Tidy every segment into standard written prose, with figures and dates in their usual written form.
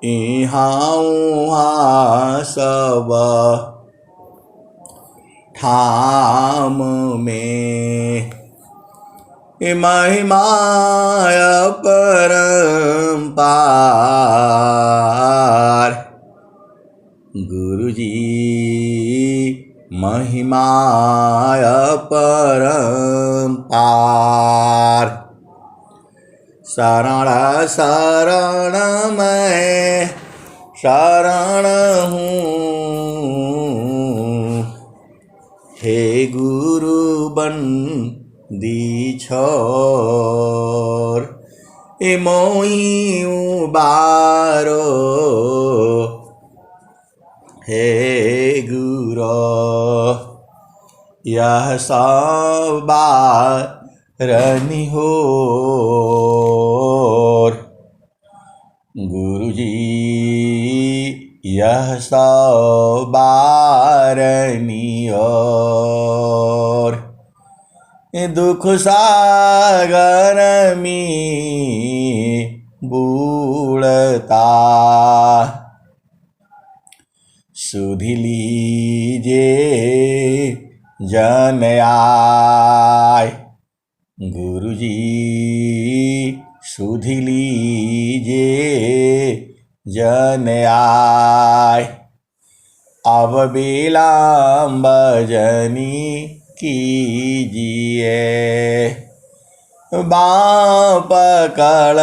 इहाँ उहाँ सब ठाम में महिमा अपरंपार। गुरुजी महिमा अपरंपार। शरण शरण मैं शरण हूँ, हे गुरु बंदी छोर। ए मोहि उबारो, हे गुरु यह सब बारनी होर। गुरुजी यह सब बारनी होर। दुख सागर में बूढ़ता सुध लीजे जन आय। गुरुजी सुध लीजे जन आय। अब विलंब जनी कीजिए, बाँ पकड़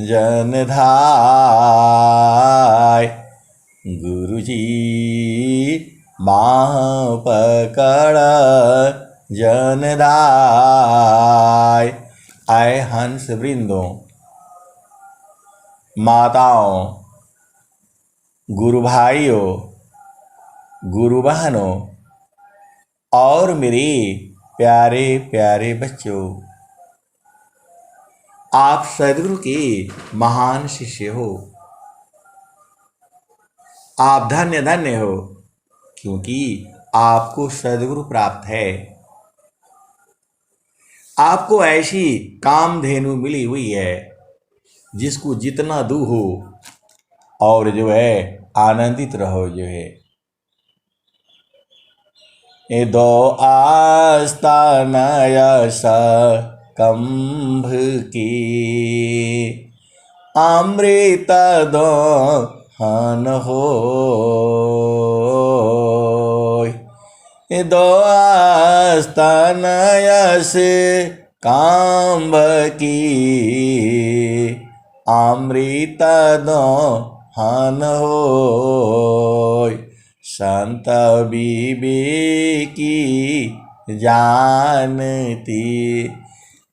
जन धाय। गुरुजी बाँ पकड़ जन धाय। आए हंस वृंदों, माताओं, गुरु भाइयों, गुरु बहनों और मेरे प्यारे प्यारे बच्चों, आप सद्गुरु के महान शिष्य हो। आप धन्य धन्य हो, क्योंकि आपको सद्गुरु प्राप्त है। आपको ऐसी कामधेनु मिली हुई है जिसको जितना दू हो और जो है आनंदित रहो। जो है ये दो आस्थान यश कंभ की, अमृत दो हन हो। ये दो आस्थान यश कंभ की, अमृत दो हन हो। संत विवेकी जानती,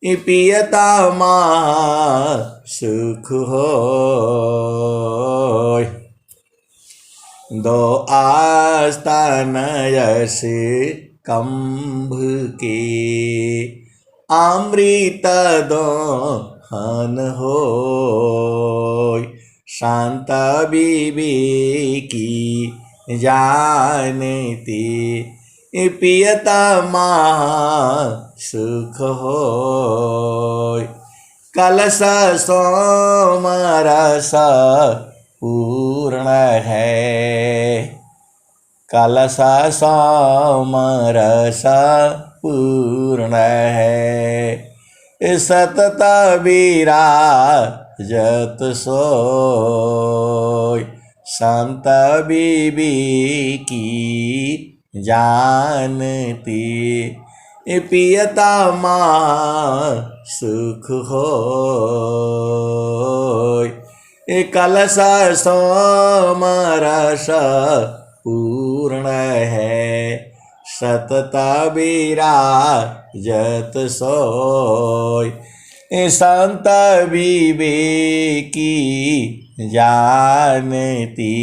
पियता माँ सुख हो। दो आस्थान यश कंभ के, अमृत दो हन हो। शांत विवेकी जानती, पियता माँ सुख हो। कलश सोमरस पूर्ण है, कलश सोमरस पूर्ण है। सतत विराजत सोय, संत विवेकी जानती, पियता माँ सुख होय। कलश सोमरस पूर्ण है, सतत विराजत सोय। संत विवेकी जानती,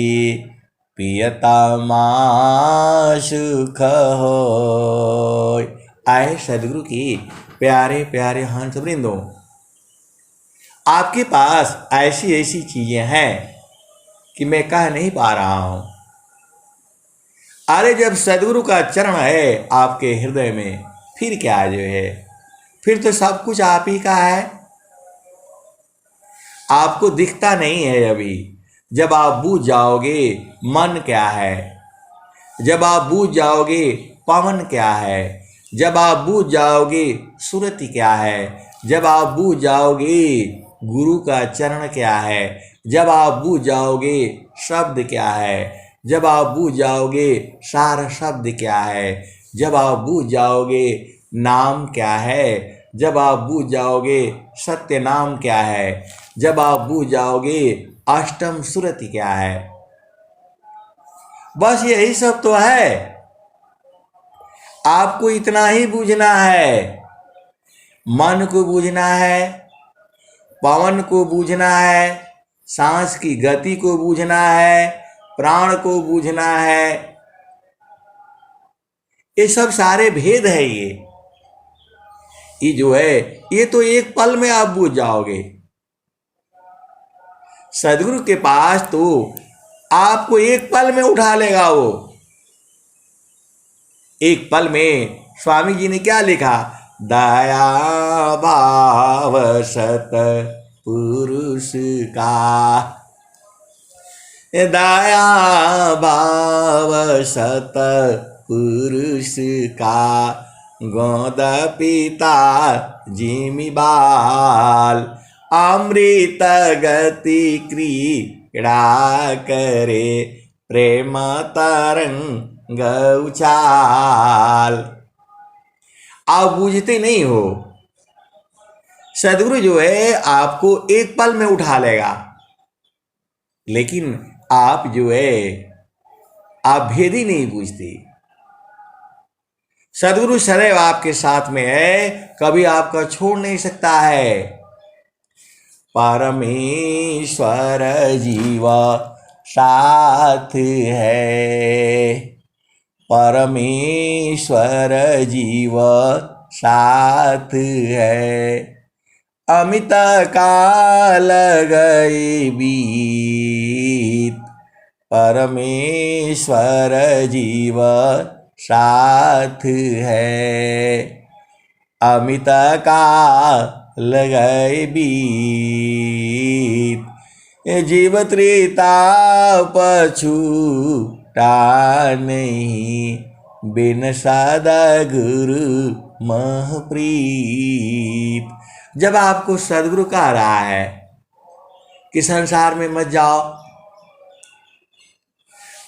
पियता माँ सुख होय। आए सदगुरु की प्यारे प्यारे हंस वृंदों, आपके पास ऐसी ऐसी चीजें हैं कि मैं कह नहीं पा रहा हूं। अरे जब सदगुरु का चरण है आपके हृदय में, फिर क्या जो है, फिर तो सब कुछ आप ही का है। आपको दिखता नहीं है अभी, जब आप बूझ जाओगे मन क्या है, जब आप बूझ जाओगे पवन क्या है, जब आप बूझ जाओगे सुरति क्या है, जब आप बूझ जाओगे गुरु का चरण क्या है, जब आप बूझ जाओगे शब्द क्या है, जब आप बूझ जाओगे सार शब्द क्या है, जब आप बूझ जाओगे नाम क्या है, जब आप बूझ जाओगे सत्य नाम क्या है, जब आप बूझ जाओगे अष्टम सुरति क्या है। बस यही सब तो है। आपको इतना ही बूझना है, मन को बूझना है, पवन को बूझना है, सांस की गति को बूझना है, प्राण को बूझना है। ये सब सारे भेद है। ये जो है ये तो एक पल में आप बूझ जाओगे। सदगुरु के पास तो आपको एक पल में उठा लेगा वो। एक पल में स्वामी जी ने क्या लिखा, दया भाव सत पुरुष का, दया भाव सत पुरुष का, गोद पिता जिमि बाल, अमृत गति क्रीड़ा करे, प्रेम तरंग उछाल। आप बूझते नहीं हो। सदगुरु जो है आपको एक पल में उठा लेगा, लेकिन आप जो है आप भेद ही नहीं बूझते। सदगुरु सदैव आपके साथ में है, कभी आपका छोड़ नहीं सकता है। परमेश्वर जीवा साथ है, परमेश्वर जीव साथ है, अमित काल गए बीत, परमेश्वर जीव साथ है, अमित काल गए बीत, जीव त्रेता पछूटा नहीं, बिन सदा गुरु महप्रीत। जब आपको सदगुरु कह रहा है कि संसार में मत जाओ,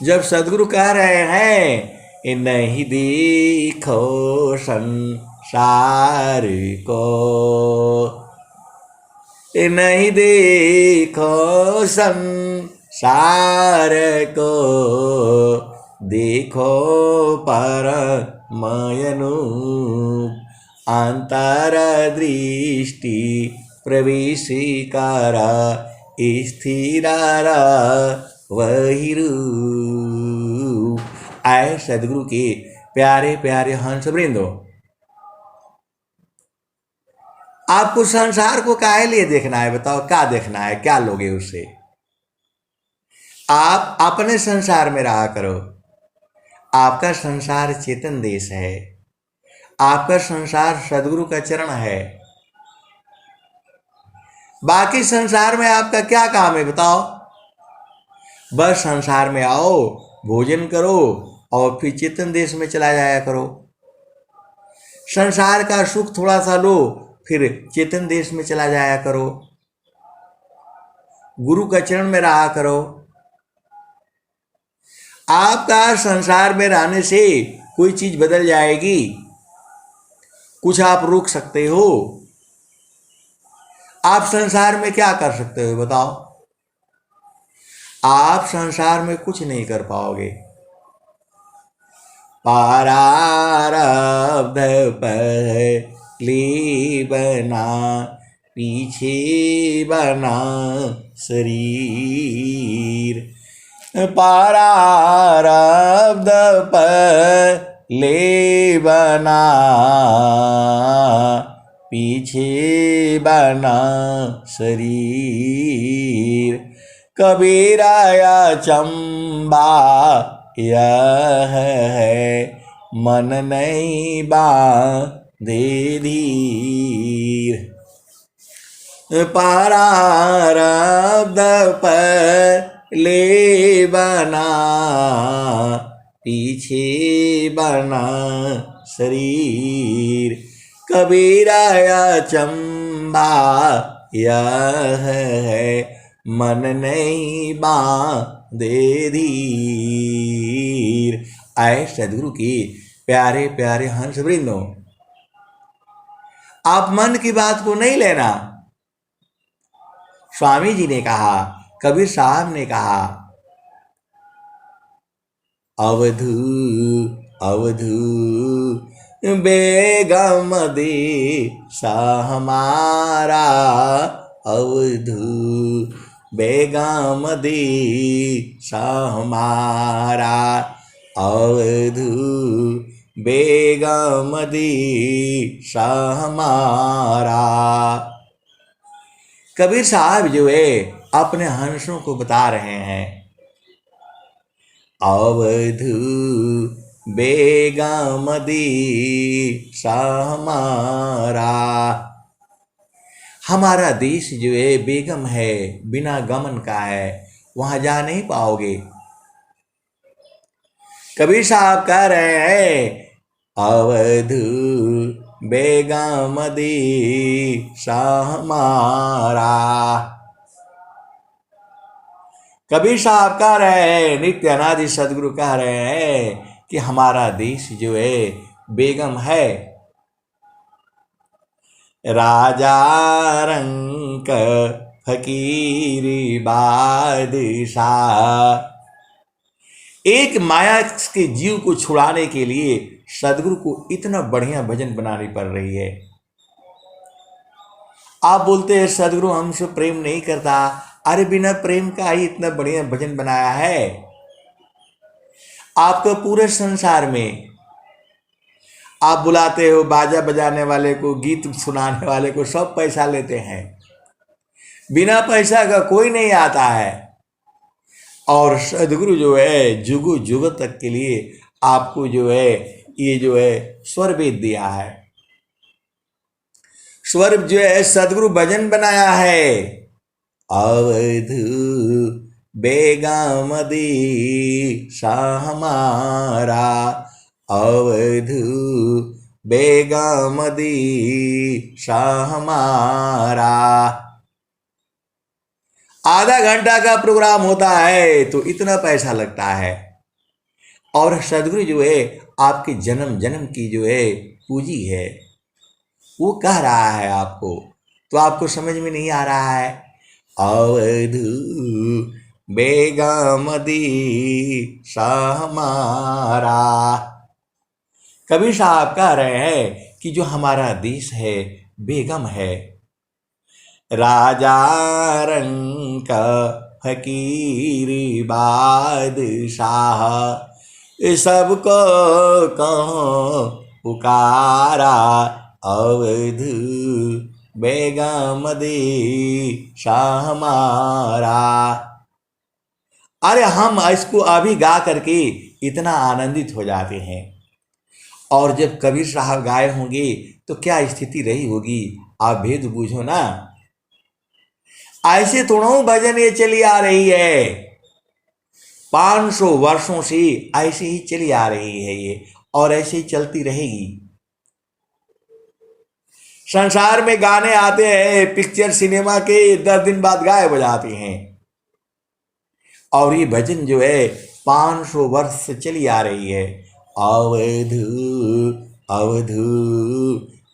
जब सदगुरु कह रहे हैं नहीं देखो संसार को, नहीं देखो संसार को, देखो परमयनु, अंतर दृष्टि प्रवेश करा, स्थिर वही रूप। आए सदगुरु के प्यारे प्यारे हंस वृंदो, आपको संसार को काहे लिए देखना है? बताओ क्या देखना है, क्या लोगे उससे? आप अपने संसार में रहा करो। आपका संसार चेतन देश है, आपका संसार सदगुरु का चरण है। बाकी संसार में आपका क्या काम है बताओ? बस संसार में आओ, भोजन करो और फिर चेतन देश में चला जाया करो। संसार का सुख थोड़ा सा लो, फिर चेतन देश में चला जाया करो। गुरु का चरण में रहा करो। आपका संसार में रहने से कोई चीज बदल जाएगी? कुछ आप रोक सकते हो? आप संसार में क्या कर सकते हो बताओ? आप संसार में कुछ नहीं कर पाओगे। प्रारब्ध पहले बना, पीछे बना शरीर, प्रारब्ध पहले बना, पीछे बना शरीर, कबीरा या चंबा यह है, मन नहीं बांधे धीर, प्रारब्ध पहले ले बना, पीछे बना शरीर। कबीरा या चंबा यह है, मन नहीं बांधे धीर। आए सदगुरु की प्यारे प्यारे हंस वृंदों, आप मन की बात को नहीं लेना। स्वामी जी ने कहा, कबीर साहब ने कहा, अवधू अवधू बेगम देसा हमारा, अवधू बेगम देसा हमारा, अवधू बेगम देसा हमारा। कबीर साहब जो है अपने हंसों को बता रहे हैं, अवधू बेगम देसा हमारा। हमारा देश जो है बेगम है, बिना गमन का है, वहां जा नहीं पाओगे। कबीर साहब कह रहे हैं, अवधू बेगम देसा हमारा। कबीर साहब कह रहे हैं, नित्य अनादि सदगुरु कह रहे हैं कि हमारा देश जो है बेगम है। राजा रंक फकीर बादशाह, एक माया के जीव को छुड़ाने के लिए सदगुरु को इतना बढ़िया भजन बनानी पड़ रही है। आप बोलते हैं सदगुरु हमसे प्रेम नहीं करता, अरे बिना प्रेम का ही इतना बढ़िया भजन बनाया है। आपको पूरे संसार में आप बुलाते हो बाजा बजाने वाले को, गीत सुनाने वाले को, सब पैसा लेते हैं, बिना पैसा का कोई नहीं आता है। और सदगुरु जो है जुगु जुग तक के लिए आपको जो है ये जो है स्वर वेद दिया है। स्वर जो है सदगुरु भजन बनाया है, अवधू बेगम देसा हमारा, अवधू बेगम देसा हमारा। आधा घंटा का प्रोग्राम होता है तो इतना पैसा लगता है, और सदगुरु जो है आपके जन्म जन्म की जो है पूंजी है, वो कह रहा है आपको, तो आपको समझ में नहीं आ रहा है। अवधू बेगम देसा हमारा। कबीर साहब कह रहे हैं कि जो हमारा देश है बेगम है। राजा रंक फकीर बादशाह, सबको कहो पुकारा, अवधू बेगम देसा हमारा। अरे हम इसको अभी गा करके इतना आनंदित हो जाते हैं, और जब कबीर साहब गाए होंगे तो क्या स्थिति रही होगी, आप भेद बूझो ना। ऐसे थोड़ा भजन ये चली आ रही है, 500 वर्षों से ऐसे ही चली आ रही है ये, और ऐसे ही चलती रहेगी। संसार में गाने आते हैं, पिक्चर सिनेमा के 10 दिन बाद गायब हो जाते हैं, और ये भजन जो है 500 वर्ष से चली आ रही है। अवधू अवधू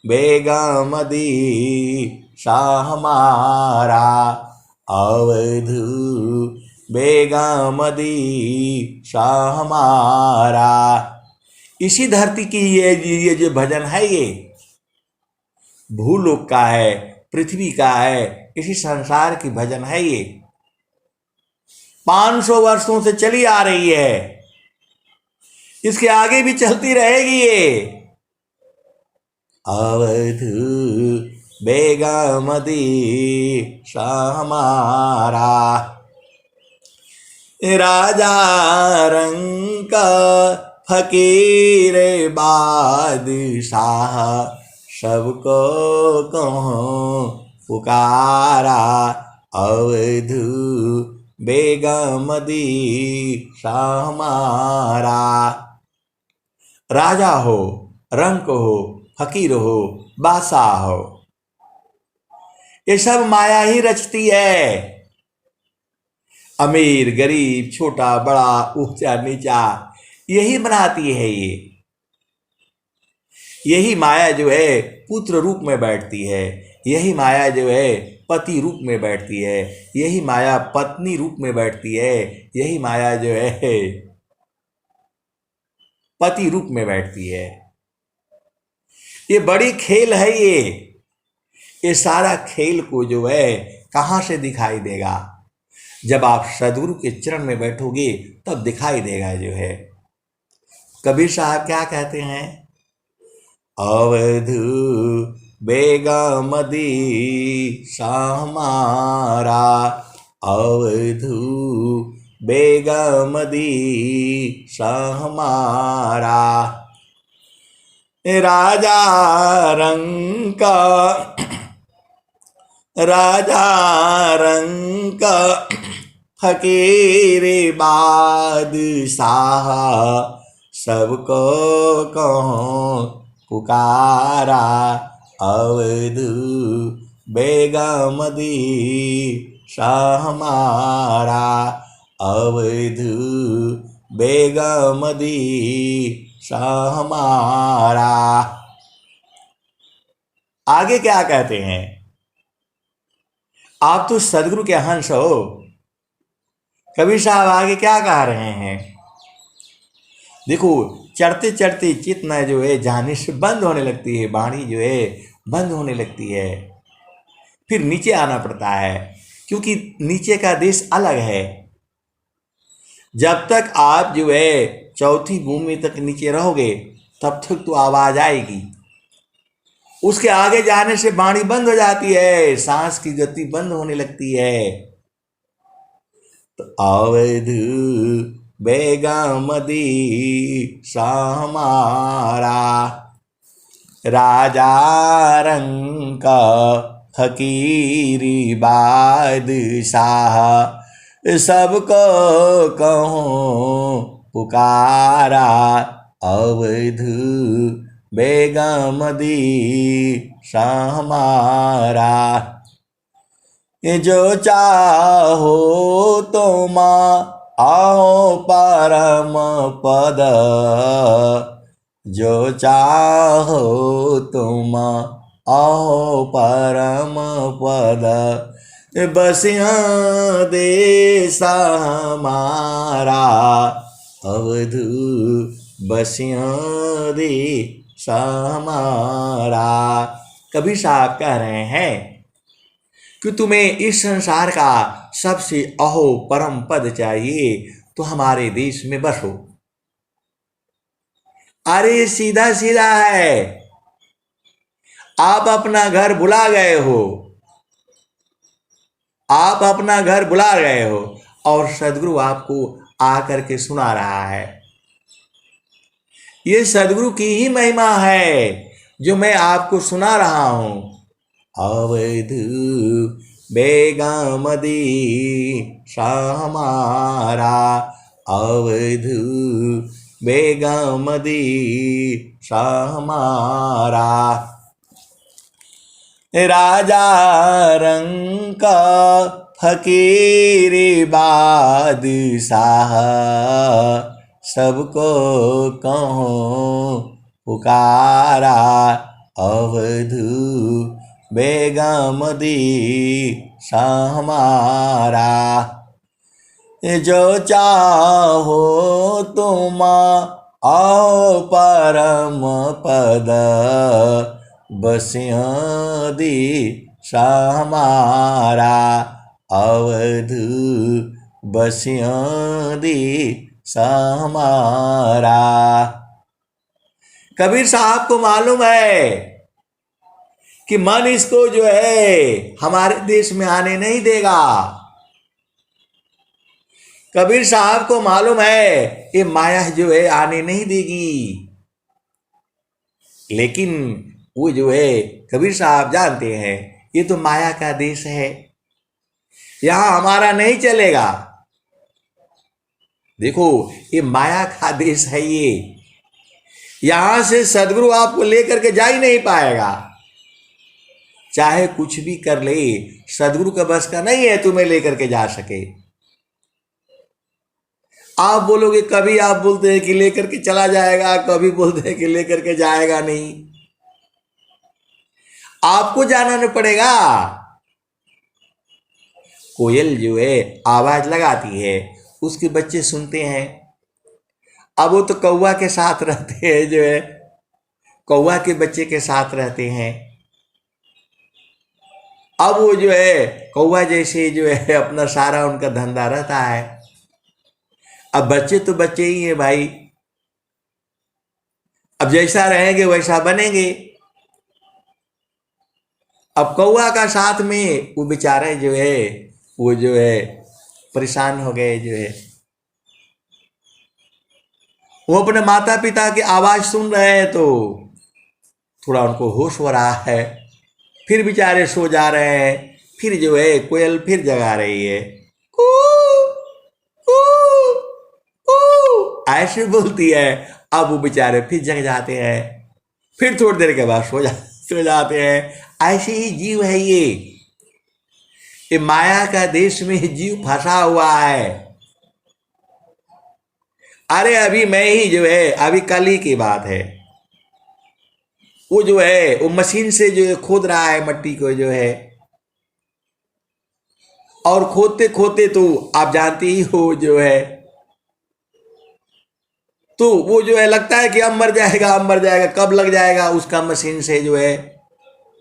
बेगम देसा हमारा, अवधू बेगम देसा हमारा। इसी धरती की ये जो भजन है ये भूलोक का है, पृथ्वी का है, इसी संसार की भजन है ये, 500 वर्षों से चली आ रही है, इसके आगे भी चलती रहेगी ये। अवधू बेगम देसा हमारा। राजा रंक फकीर बादशाह, सबको कहो पुकारा, अवधू बेगम दी शाह हमारा। राजा हो, रंक हो, फकीर हो, बादशाह हो, ये सब माया ही रचती है। अमीर गरीब, छोटा बड़ा, ऊंचा नीचा, यही बनाती है ये। यही माया जो है पुत्र रूप में बैठती है, यही माया जो है पति रूप में बैठती है, यही माया पत्नी रूप में बैठती है, यही माया जो है पति रूप में बैठती है। ये बड़ी खेल है ये सारा खेल को जो है कहाँ से दिखाई देगा? जब आप सदगुरु के चरण में बैठोगे तब दिखाई देगा जो है। कबीर साहब क्या कहते हैं? अवधू बेगम दी शाह हमारा, अवधू बेगम दी शाह हमारा। राजा रंग फकीर बादशाह, सबको कहो पुकारा। अवधू बेगम दी शाह हमारा, अवधू बेगम दी शाह हमारा। आगे क्या कहते हैं? आप तो सदगुरु के हंस हो। कबीर साहब आगे क्या कह रहे हैं? देखो, चढ़ते चढ़ते चेतना जो है जाने से बंद होने लगती है, वाणी जो है बंद होने लगती है, फिर नीचे आना पड़ता है, क्योंकि नीचे का देश अलग है। जब तक आप जो है चौथी भूमि तक नीचे रहोगे तब तक तो आवाज आएगी। उसके आगे जाने से वाणी बंद हो जाती है, सांस की गति बंद होने लगती है। तो अवधू बेगम दी शाह हमारा, राजा रंग फकीरी बादशाह, सबको कहो पुकारा। अवधू बेगम दी शाह हमारा। जो चाहो तुम आओ परम पद, जो चाहो तुम आओ परम पद, बसिया देश हमारा। अवधू बसिया देश हमारा। कबीर साहब कह रहे हैं कि तुम्हें इस संसार का सबसे अहो परम पद चाहिए तो हमारे देश में बसो। अरे सीधा सीधा है, आप अपना घर भुला गए हो, आप अपना घर भुला गए हो और सदगुरु आपको आकर के सुना रहा है। ये सदगुरु की ही महिमा है जो मैं आपको सुना रहा हूं। अवधू बेगम दी शाह हमारा, अवधू बेगम दी शाह हमारा। राजा रंग फकीर बादशाह, सबको कहो पुकारा। अवधू बेगम दी शाह हमारा। जो चाहो तुम आओ परम पद, बसिया दी शाह हमारा। अवधू बसिया दी शाह हमारा। कबीर साहब को मालूम है कि मन इसको जो है हमारे देश में आने नहीं देगा। कबीर साहब को मालूम है ये माया जो है आने नहीं देगी, लेकिन वो जो है कबीर साहब जानते हैं ये तो माया का देश है, यहां हमारा नहीं चलेगा। देखो, ये माया का देश है ये। यहां से सदगुरु आपको लेकर के जा ही नहीं पाएगा, चाहे कुछ भी कर ले, सदगुरु का बस का नहीं है तुम्हें लेकर के जा सके। आप बोलोगे, कभी आप बोलते हैं कि लेकर के चला जाएगा, कभी बोलते हैं कि लेकर के जाएगा नहीं। आपको जाना नहीं पड़ेगा। कोयल जो है आवाज लगाती है, उसके बच्चे सुनते हैं। अब वो तो कौवा के साथ रहते हैं, जो है कौवा के बच्चे के साथ रहते हैं। अब वो जो है कौवा जैसे जो है अपना सारा उनका धंधा रहता है। अब बच्चे तो बच्चे ही हैं भाई, अब जैसा रहेंगे वैसा बनेंगे। अब कौवा का साथ में वो बेचारे जो है वो जो है परेशान हो गए, जो है वो अपने माता पिता की आवाज सुन रहे हैं तो थोड़ा उनको होश हो रहा है, फिर बेचारे सो जा रहे हैं। फिर जो है कोयल फिर जगा रही है, कू कू कू ऐसे बोलती है। अब वो बेचारे फिर जग जाते हैं, फिर थोड़ी देर के बाद सो जाते हैं। ऐसे ही जीव है ये माया का देश में जीव फंसा हुआ है। अरे अभी मैं ही जो है, अभी कल ही की बात है, वो जो है वो मशीन से जो है खोद रहा है मट्टी को, जो है और खोदते खोदते तो आप जानते ही हो जो है, तो वो जो है लगता है कि अब मर जाएगा, अब मर जाएगा, कब लग जाएगा उसका मशीन से जो है।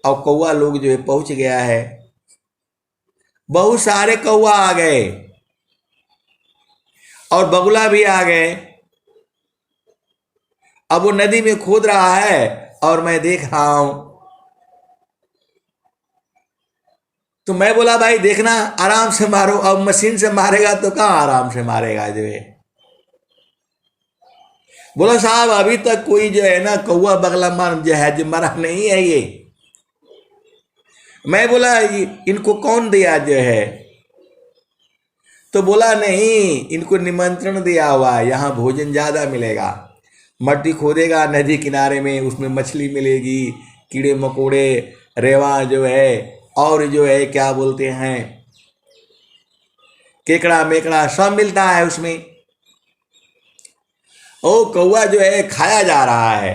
और कौवा लोग जो है पहुंच गया है, बहुत सारे कौवा आ गए और बगुला भी आ गए। अब वो नदी में खोद रहा है और मैं देख रहा हूं। तो मैं बोला, भाई देखना आराम से मारो। अब मशीन से मारेगा तो कहां आराम से मारेगा, जो है बोला साहब अभी तक कोई जो है ना कौवा बगला मार जो है जो मरा नहीं है ये। मैं बोला इनको कौन दिया जो है, तो बोला नहीं, इनको निमंत्रण दिया हुआ है, यहाँ भोजन ज्यादा मिलेगा। मट्टी खोदेगा नदी किनारे में, उसमें मछली मिलेगी, कीड़े मकोड़े, रेवा जो है, और जो है क्या बोलते हैं केकड़ा मेकड़ा सब मिलता है उसमें। ओ कौवा जो है खाया जा रहा है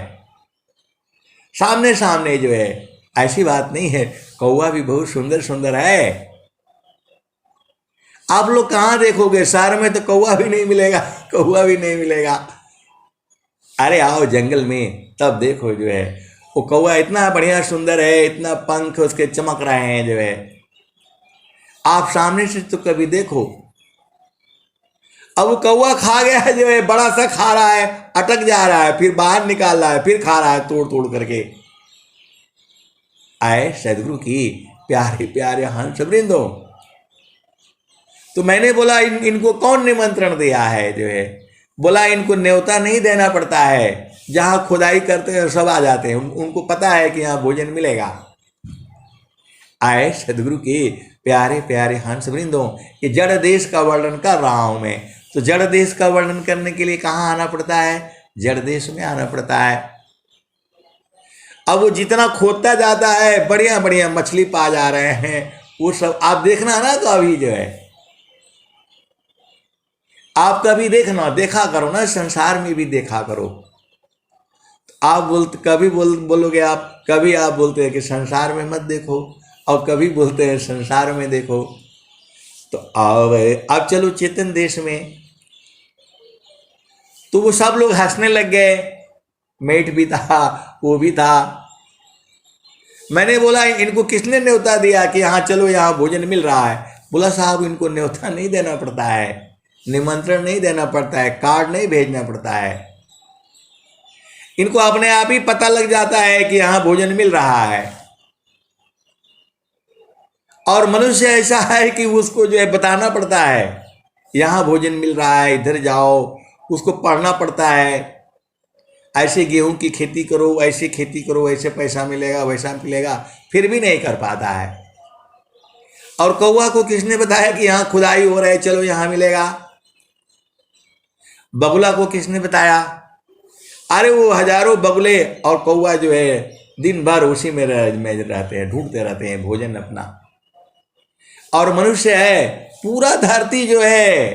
सामने सामने, जो है ऐसी बात नहीं है, कौवा भी बहुत सुंदर सुंदर है। आप लोग कहाँ देखोगे, शहर में तो कौवा भी नहीं मिलेगा, कौवा भी नहीं मिलेगा। अरे आओ जंगल में, तब देखो जो है वो कौवा इतना बढ़िया सुंदर है, इतना पंख उसके चमक रहे हैं, जो है आप सामने से तो कभी देखो। अब वो कौवा खा गया है, जो है बड़ा सा खा रहा है, अटक जा रहा है, फिर बाहर निकाल रहा है, फिर खा रहा है तोड़ तोड़ करके। आए सदगुरु की प्यारे प्यारे हंस वृंदों। तो मैंने बोला इनको कौन निमंत्रण दिया है, जो है बोला इनको न्योता नहीं देना पड़ता है, जहां खुदाई करते हैं सब आ जाते हैं, उनको पता है कि यहाँ भोजन मिलेगा। आए सदगुरु के प्यारे प्यारे हंस वृंदों, ये जड़ देश का वर्णन कर रहा हूं मैं। तो जड़ देश का वर्णन करने के लिए कहाँ आना पड़ता है, जड़ देश में आना पड़ता है। अब वो जितना खोदता जाता है बढ़िया बढ़िया मछली पा जा रहे हैं, वो सब आप देखना ना, तो अभी जो है आप कभी देखना, देखा करो ना, संसार में भी देखा करो। आप बोलते कभी बोलोगे आप, कभी आप बोलते हैं कि संसार में मत देखो, और कभी बोलते हैं संसार में देखो। तो अब चलो चेतन देश में, तो वो सब लोग हंसने लग गए, मेट भी था, वो भी था। मैंने बोला इनको किसने न्योता दिया कि यहाँ चलो यहाँ भोजन मिल रहा है। बोला साहब इनको न्योता नहीं देना पड़ता है, निमंत्रण नहीं देना पड़ता है, कार्ड नहीं भेजना पड़ता है, इनको अपने आप ही पता लग जाता है कि यहाँ भोजन मिल रहा है। और मनुष्य ऐसा है कि उसको जो है बताना पड़ता है यहाँ भोजन मिल रहा है, इधर जाओ, उसको पढ़ना पड़ता है, ऐसे गेहूं की खेती करो, ऐसे खेती करो, ऐसे पैसा मिलेगा, वैसा मिलेगा, फिर भी नहीं कर पाता है। और कौवा को किसने बताया कि यहाँ खुदाई हो रहा है, चलो यहाँ मिलेगा। बगुला को किसने बताया? अरे वो हजारों बगुले और कौवा जो है दिन भर उसी में रहते हैं, ढूंढते रहते हैं भोजन अपना। और मनुष्य है पूरा धरती जो है,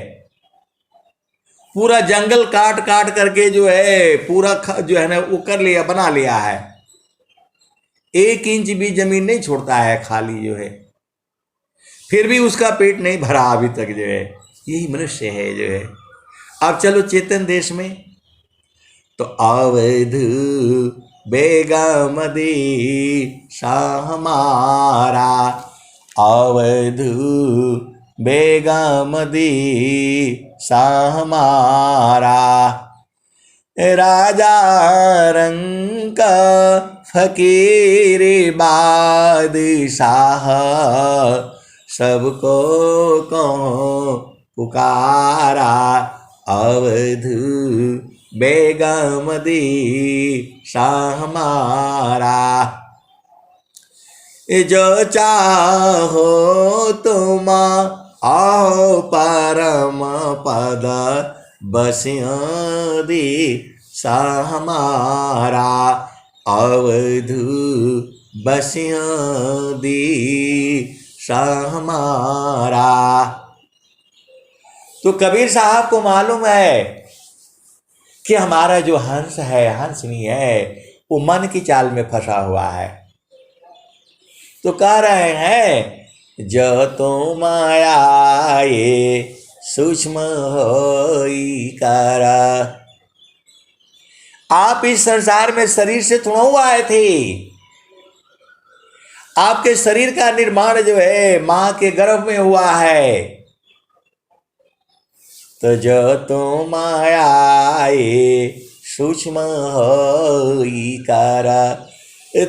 पूरा जंगल काट काट करके जो है पूरा जो है ना वो कर लिया, बना लिया है। 1 इंच भी जमीन नहीं छोड़ता है खाली जो है, फिर भी उसका पेट नहीं भरा अभी तक जो है। यही मनुष्य है जो है। अब चलो चेतन देश में, तो अवध बेगमदी हमारा, अवध बेगमदी हमारा, राजा रंग फकीर बादशाह, सबको को पुकारा, अवध बेगमदी हमारा। जो चाहो तुम आओ परम पद बसियादी हमारा, अवध बसियादी हमारा। तो कबीर साहब को मालूम है कि हमारा जो हंस है, हंसनी है, वो मन की चाल में फंसा हुआ है। तो कह रहे हैं जो तो माया ये सूक्ष्म होई करा। आप इस संसार में शरीर से थोड़ा आए थे। आपके शरीर का निर्माण जो है मां के गर्भ में हुआ है। तो जो तो माया ये सूक्ष्म होई करा,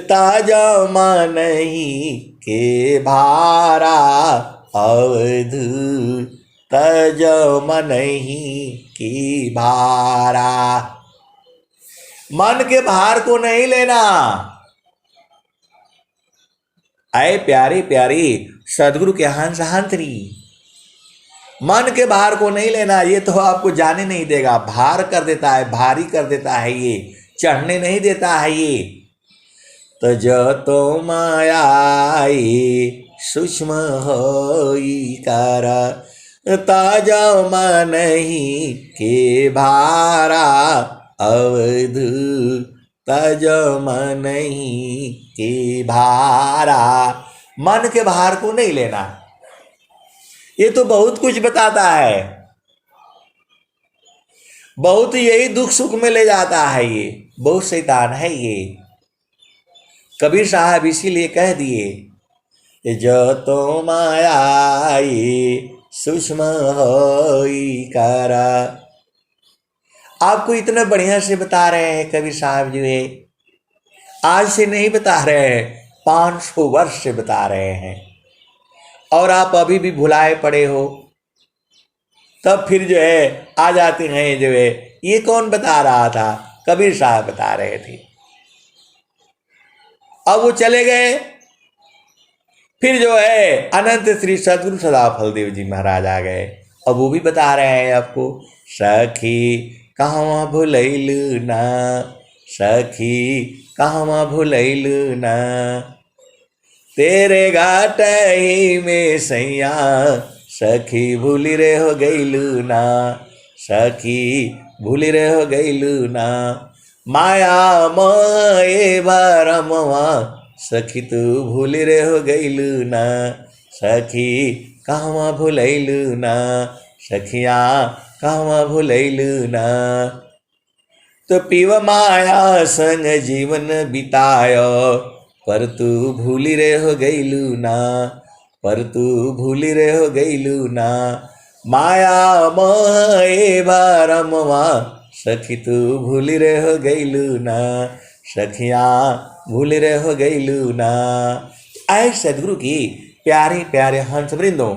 ताजा मन नहीं के भारा, अवध ताजा मन ही की भारा। मन के भार को नहीं लेना। आए प्यारी प्यारी सदगुरु के हंस हंसनी, मन के भार को नहीं लेना। ये तो आपको जाने नहीं देगा, भार कर देता है, भारी कर देता है, ये चढ़ने नहीं देता है ये। तो जो तो माया सूक्ष्म होई करा, ताजा मन ही के भारा, अवध ताजा मन ही के भारा। मन के भार को नहीं लेना। ये तो बहुत कुछ बताता है, बहुत यही दुख सुख में ले जाता है। ये बहुत शैतान है ये। कबीर साहब इसीलिए कह दिए जो तो माया ये सूक्ष्म होई करा। आपको इतना बढ़िया से बता रहे हैं कबीर साहब जो है, आज से नहीं बता रहे हैं, 500 वर्ष से बता रहे हैं। और आप अभी भी भुलाए पड़े हो, तब फिर जो है आ जाते हैं जो है ये कौन बता रहा था? कबीर साहब बता रहे थे। अब वो चले गए, फिर जो है अनंत श्री सदगुरु सदाफल देव जी महाराज आ गए। अब वो भी बता रहे हैं आपको, सखी कहवा भुलैलू ना, सखी कहवा भुलैलू ना, तेरे घाट ही में सैया सखी भूली रे हो गईलू ना, सखी भूली रे हो गईलू ना, माया मोए भरमवा सखी तू भूली रे हो गईलू ना, सखी कहवा भुलैलू ना, सखिया कहवा भुलैलू ना। तो पीव माया संग जीवन बितायो, पर तू भूली रे हो गईलू ना, पर तू भूली रे हो गईलू ना, माया मोहे भरमवा सखी तू भूली रे हो गईलू ना, सखिया भूली रे हो गईलू ना। आए सदगुरु की प्यारे प्यारे हंस वृंदों,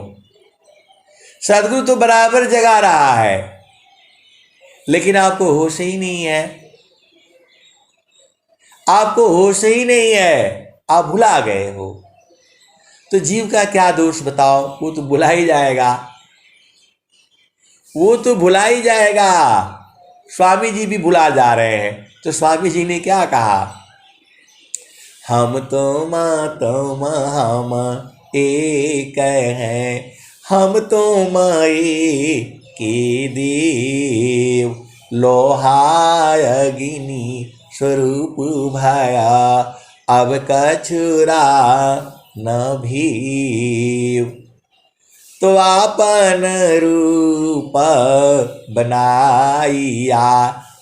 सदगुरु तो बराबर जगा रहा है, लेकिन आपको होश ही नहीं है। आपको होश ही नहीं है, आप भुला गए हो। तो जीव का क्या दोष बताओ? वो तो भुला ही जाएगा, वो तो भुला ही जाएगा। स्वामी जी भी भुला जा रहे हैं। तो स्वामी जी ने क्या कहा, हम तुम हम एक हैं, हम तुम एक देव, लोहाय अग्नि स्वरूप भया, अब कछुरा न भीव। तो आपन रूप बनाइया,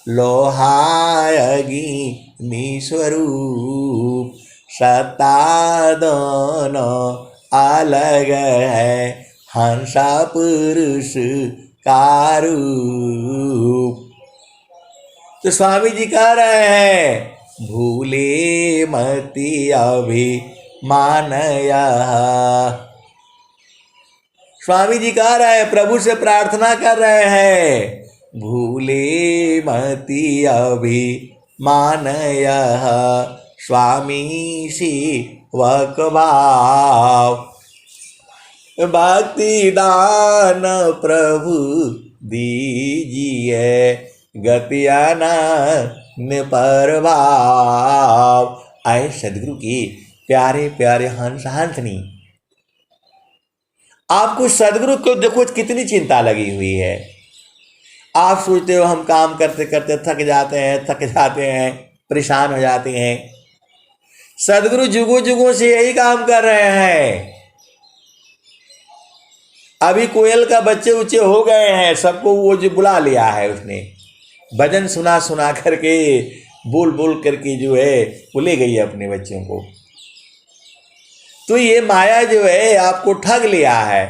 लोहाय अग्नि स्वरूप, सत्ता दोनों अलग है, हंसा पुरुष का रूप। तो स्वामी जी कह रहे हैं, भूले मति अभिमान यह। स्वामी जी कह रहे हैं, प्रभु से प्रार्थना कर रहे हैं, भूले मति अभिमान यह, स्वामी सेवक भाव, भक्ति दान प्रभु दीजिए, गति अनन्य प्रभाव। आए सदगुरु की प्यारे प्यारे हंस हंसनी, आपको सदगुरु को देखो कितनी चिंता लगी हुई है। आप सोचते हो हम काम करते करते थक जाते हैं, परेशान हो जाते हैं। सदगुरु जुगों जुगों से यही काम कर रहे हैं। अभी कोयल का बच्चे उच्चे हो गए हैं, सबको वो जो बुला लिया है उसने, भजन सुना सुना करके, बोल बोल करके जो है वो ले गई है अपने बच्चों को। तो ये माया जो है आपको ठग लिया है।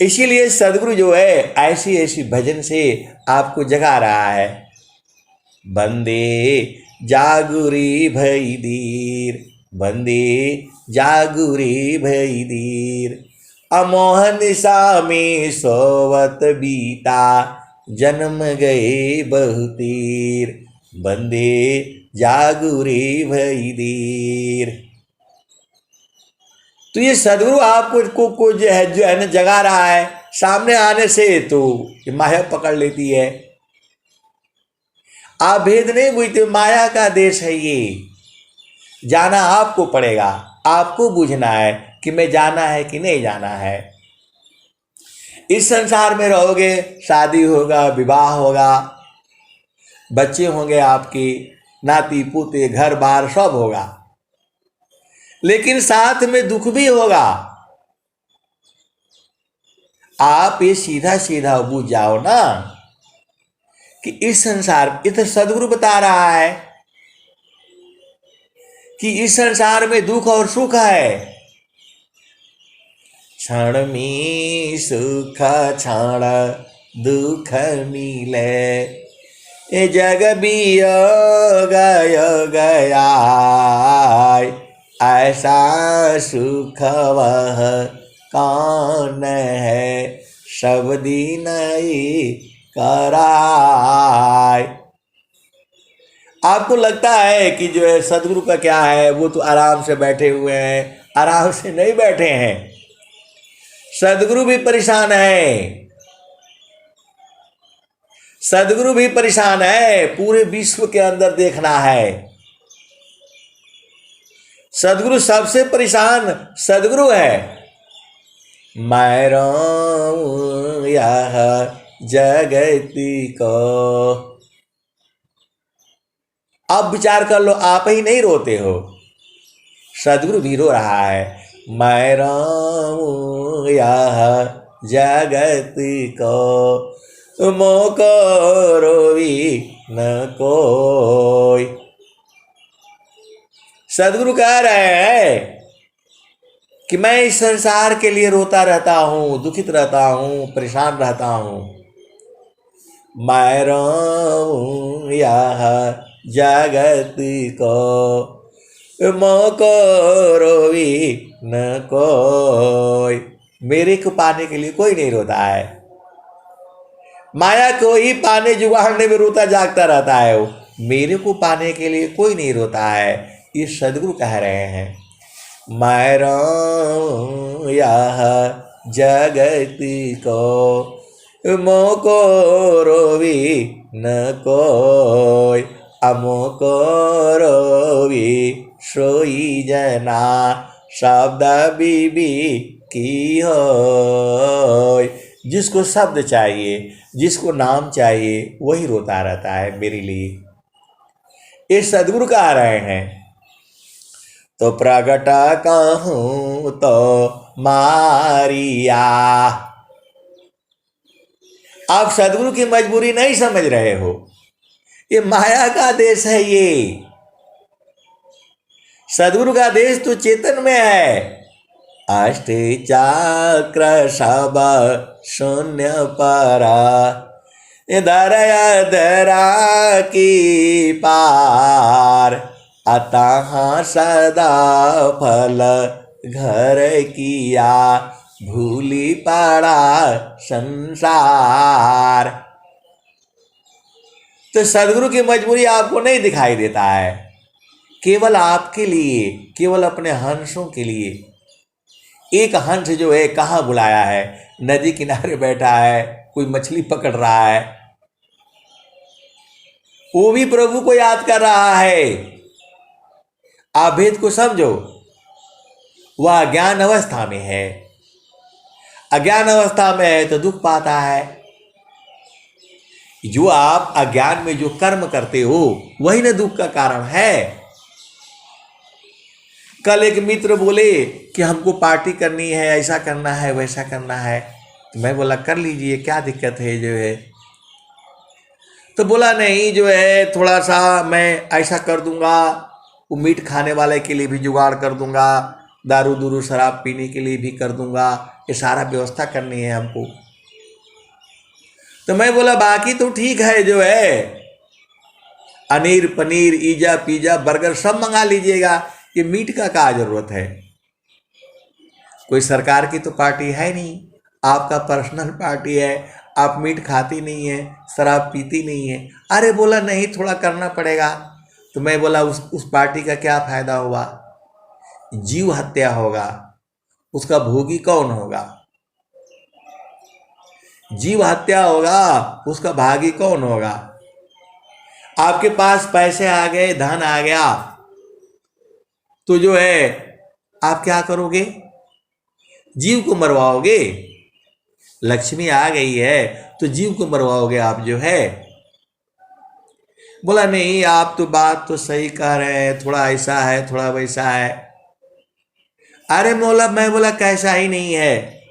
इसीलिए सदगुरु जो है ऐसी ऐसी भजन से आपको जगा रहा है। बंदे जागुरी भई दीर, बंदे जागुरी भई दीर, अमोह निशा में सोवत बीता, जन्म गए बहुतीर, बंदे जागुरी भई दीर। तो ये सदगुरु आपको को जो है ना जगा रहा है। सामने आने से तो माया पकड़ लेती है। आप भेद नहीं बुझते, माया का देश है ये। जाना आपको पड़ेगा, आपको बुझना है कि मैं जाना है कि नहीं जाना है। इस संसार में रहोगे, शादी होगा, विवाह होगा, बच्चे होंगे, आपके नाती पोते, घर बार सब होगा, लेकिन साथ में दुख भी होगा। आप ये सीधा सीधा बुझ जाओ ना कि इस संसार, इधर सदगुरु बता रहा है कि इस संसार में दुख और सुख है। क्षण में सुख क्षण दुख मिले, ए जग वियोग गया, ऐसा सुख वह कौन है, सब दिन कराय। आपको लगता है कि जो है सदगुरु का क्या है, वो तो आराम से बैठे हुए हैं। आराम से नहीं बैठे हैं, सदगुरु भी परेशान है। सदगुरु भी परेशान है। पूरे विश्व के अंदर देखना है, सदगुरु सबसे परेशान सदगुरु है। मैं रोऊं यह जगति को। अब विचार कर लो, आप ही नहीं रोते हो, सदगुरु भी रो रहा है। मैं रोऊं यह जगति को, मोको रोवी न कोई। सदगुरु कह रहे हैं कि मैं इस संसार के लिए रोता रहता हूं, दुखित रहता हूं, परेशान रहता हूं। मैं रोऊं यह जगत को, मोको रोवी न कोई। मेरे को पाने के लिए कोई नहीं रोता है। माया को ही पाने जुगाड़ने में रोता जागता रहता है वो। मेरे को पाने के लिए कोई नहीं रोता है। ये सदगुरु कह रहे हैं। मैं रोऊं यह जगत को, मोको रोवी न कोई, अमोको रोवी सोई जना, शब्द बीबी की होय। जिसको शब्द चाहिए, जिसको नाम चाहिए, वही रोता रहता है मेरे लिए। ये सदगुरु कह रहे हैं। तो प्रगट कहूँ तो मारिया। आप सदगुरु की मजबूरी नहीं समझ रहे हो, ये माया का देश है। ये सदगुरु का देश तो चेतन में है। अष्ट चक्र सब शून्य परा, दरा की पार, अतः सदा फल घर किया, भूली पड़ा संसार। तो सदगुरु की मजबूरी आपको नहीं दिखाई देता है। केवल आपके लिए, केवल अपने हंसों के लिए। एक हंस जो है कहाँ बुलाया है, नदी किनारे बैठा है, कोई मछली पकड़ रहा है, वो भी प्रभु को याद कर रहा है। आप भेद को समझो। वह अज्ञान अवस्था में है। अज्ञान अवस्था में है तो दुख पाता है। जो आप अज्ञान में जो कर्म करते हो वही ना दुख का कारण है। कल एक मित्र बोले कि हमको पार्टी करनी है, ऐसा करना है, वैसा करना है। तो मैं बोला कर लीजिए, क्या दिक्कत है जो है। तो बोला नहीं जो है थोड़ा सा मैं ऐसा कर दूंगा, वो मीट खाने वाले के लिए भी जुगाड़ कर दूंगा, दारू दूरू शराब पीने के लिए भी कर दूंगा, ये सारा व्यवस्था करनी है हमको। तो मैं बोला बाकी तो ठीक है जो है, अनीर पनीर ईजा पिज्जा बर्गर सब मंगा लीजिएगा, ये मीट का क्या जरूरत है। कोई सरकार की तो पार्टी है नहीं, आपका पर्सनल पार्टी है, आप मीट खाती नहीं है, शराब पीती नहीं है। अरे बोला नहीं थोड़ा करना पड़ेगा। तो मैं बोला उस पार्टी का क्या फायदा होगा, जीव हत्या होगा, उसका भोगी कौन होगा। जीव हत्या होगा, उसका भागी कौन होगा। आपके पास पैसे आ गए, धन आ गया, तो जो है आप क्या करोगे, जीव को मरवाओगे। लक्ष्मी आ गई है तो जीव को मरवाओगे आप जो है। बोला नहीं आप तो बात तो सही कह रहे हैं, थोड़ा ऐसा है थोड़ा वैसा है। अरे मोला मैं बोला कैसा ही नहीं है,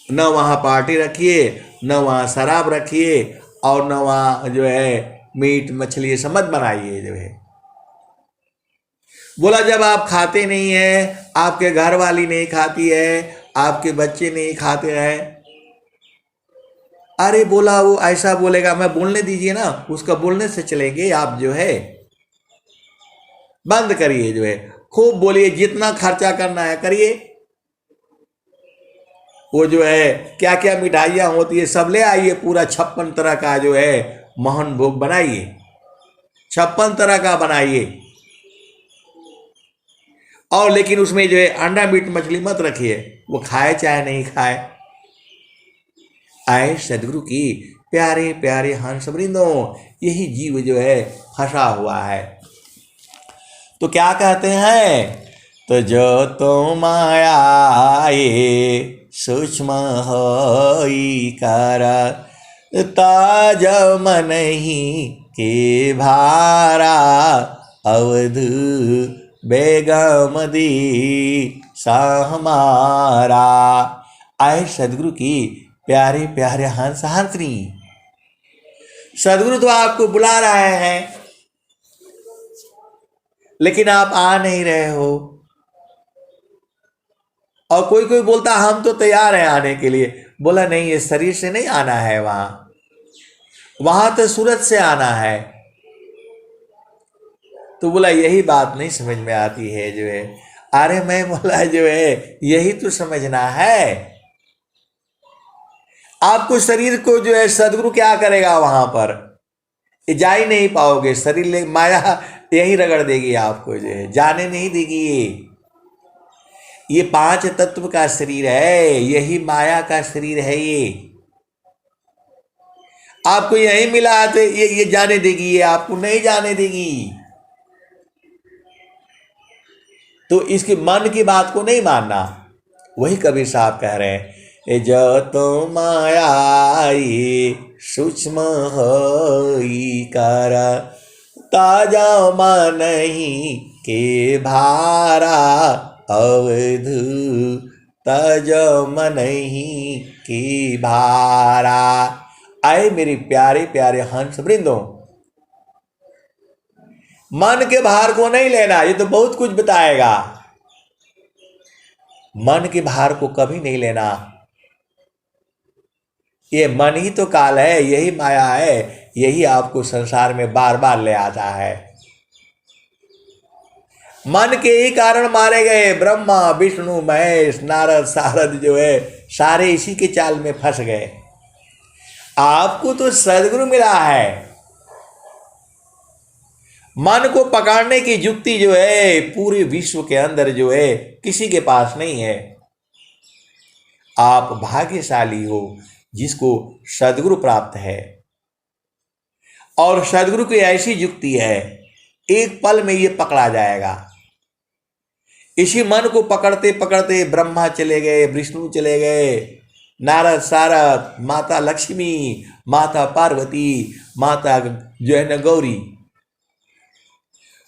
न वहाँ पार्टी रखिए, न वहाँ शराब रखिए, और न वहाँ जो है मीट मछली सब मत बनाइए जो है। बोला जब आप खाते नहीं है, आपके घर वाली नहीं खाती है, आपके बच्चे नहीं खाते हैं। अरे बोला वो ऐसा बोलेगा, मैं बोलने दीजिए ना, उसका बोलने से चलेंगे आप जो है। बंद करिए जो है, खूब बोलिए, जितना खर्चा करना है करिए। वो जो है क्या क्या मिठाइयाँ होती है सब ले आइए, पूरा 56 तरह का जो है मोहन भोग बनाइए, 56 तरह का बनाइए। और लेकिन उसमें जो है अंडा मीट मछली मत रखिए, वो खाए चाहे नहीं खाए। आए सदगुरु की प्यारे प्यारे हंस वृंदों, यही जीव जो है फंसा हुआ है। तो क्या कहते हैं, तो जो तो माया ये सूक्ष्म होई कर, ताज मन ही के भारा, अवधु बेगम दी हमारा। आए सदगुरु की प्यारे प्यारे हंस हंसनी, सदगुरु तो आपको बुला रहे हैं, लेकिन आप आ नहीं रहे हो। और कोई कोई बोलता हम तो तैयार हैं आने के लिए। बोला नहीं, ये शरीर से नहीं आना है, वहां तो सूरत से आना है। तो बोला यही बात नहीं समझ में आती है जो है। अरे मैं बोला जो है यही तो समझना है। आपको शरीर को जो है सदगुरु क्या करेगा वहां पर, ये जा ही नहीं पाओगे। शरीर ले माया यही रगड़ देगी आपको जो है, जाने नहीं देगी। ये 5 तत्व का शरीर है, यही माया का शरीर है। ये आपको यही मिला तो ये जाने देगी, ये आपको नहीं जाने देगी। तो इसके मन की बात को नहीं मानना। वही कबीर साहब कह रहे हैं, ए जो तो मायाई सूक्ष्म होई कर, ताजा मनहि के भारा अवधु, तज मनहि की भारा। आए मेरे प्यारे प्यारे हंस वृंदों, मन के भार को नहीं लेना, ये तो बहुत कुछ बताएगा। मन के भार को कभी नहीं लेना। ये मन ही तो काल है, यही माया है, यही आपको संसार में बार बार ले आता है। मन के ही कारण मारे गए ब्रह्मा विष्णु महेश नारद सारद जो है, सारे इसी के चाल में फंस गए। आपको तो सदगुरु मिला है। मन को पकड़ने की युक्ति जो है पूरे विश्व के अंदर जो है किसी के पास नहीं है। आप भाग्यशाली हो जिसको सदगुरु प्राप्त है। और सदगुरु की ऐसी युक्ति है, एक पल में ये पकड़ा जाएगा। इसी मन को पकड़ते पकड़ते ब्रह्मा चले गए, विष्णु चले गए, नारद सारद, माता लक्ष्मी, माता पार्वती, माता जो है न गौरी,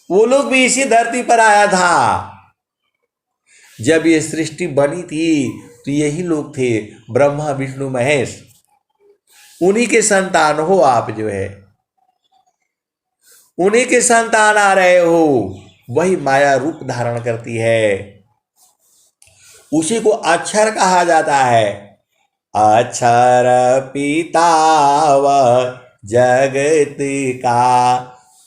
वो लोग भी इसी धरती पर आया था। जब ये सृष्टि बनी थी तो यही लोग थे, ब्रह्मा विष्णु महेश। उन्हीं के संतान हो आप जो है, उन्हीं के संतान आ रहे हो। वही माया रूप धारण करती है, उसी को अक्षर कहा जाता है। अक्षर पिताव जगत का,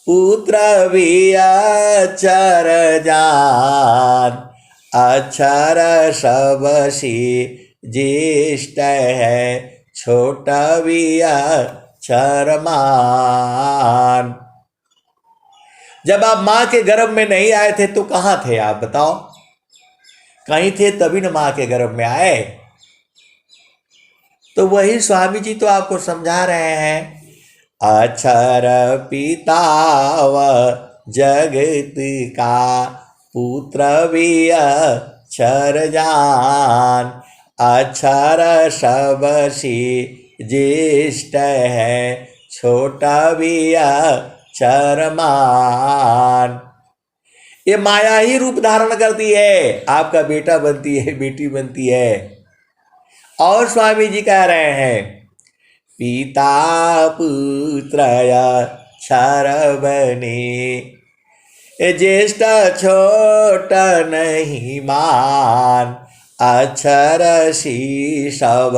पुत्र भी अक्षर जान, अक्षर सबसे ज्येष्ठ है, छोटा भी अक्षर मान। जब आप माँ के गर्भ में नहीं आए थे तो कहाँ थे आप बताओ? कहीं थे तभी न माँ के गर्भ में आए। तो वही स्वामी जी तो आपको समझा रहे हैं, अक्षर पिताव जगत का, पुत्र भी अक्षर जान, अक्षर सबसे ज्येष्ठ है, छोटा भी अक्षर मान। ये माया ही रूप धारण करती है, आपका बेटा बनती है, बेटी बनती है। और स्वामी जी कह रहे हैं, पिता पुत्र अक्षर बने, ज्येष्ठ छोट नहीं मान, अक्षर सी सब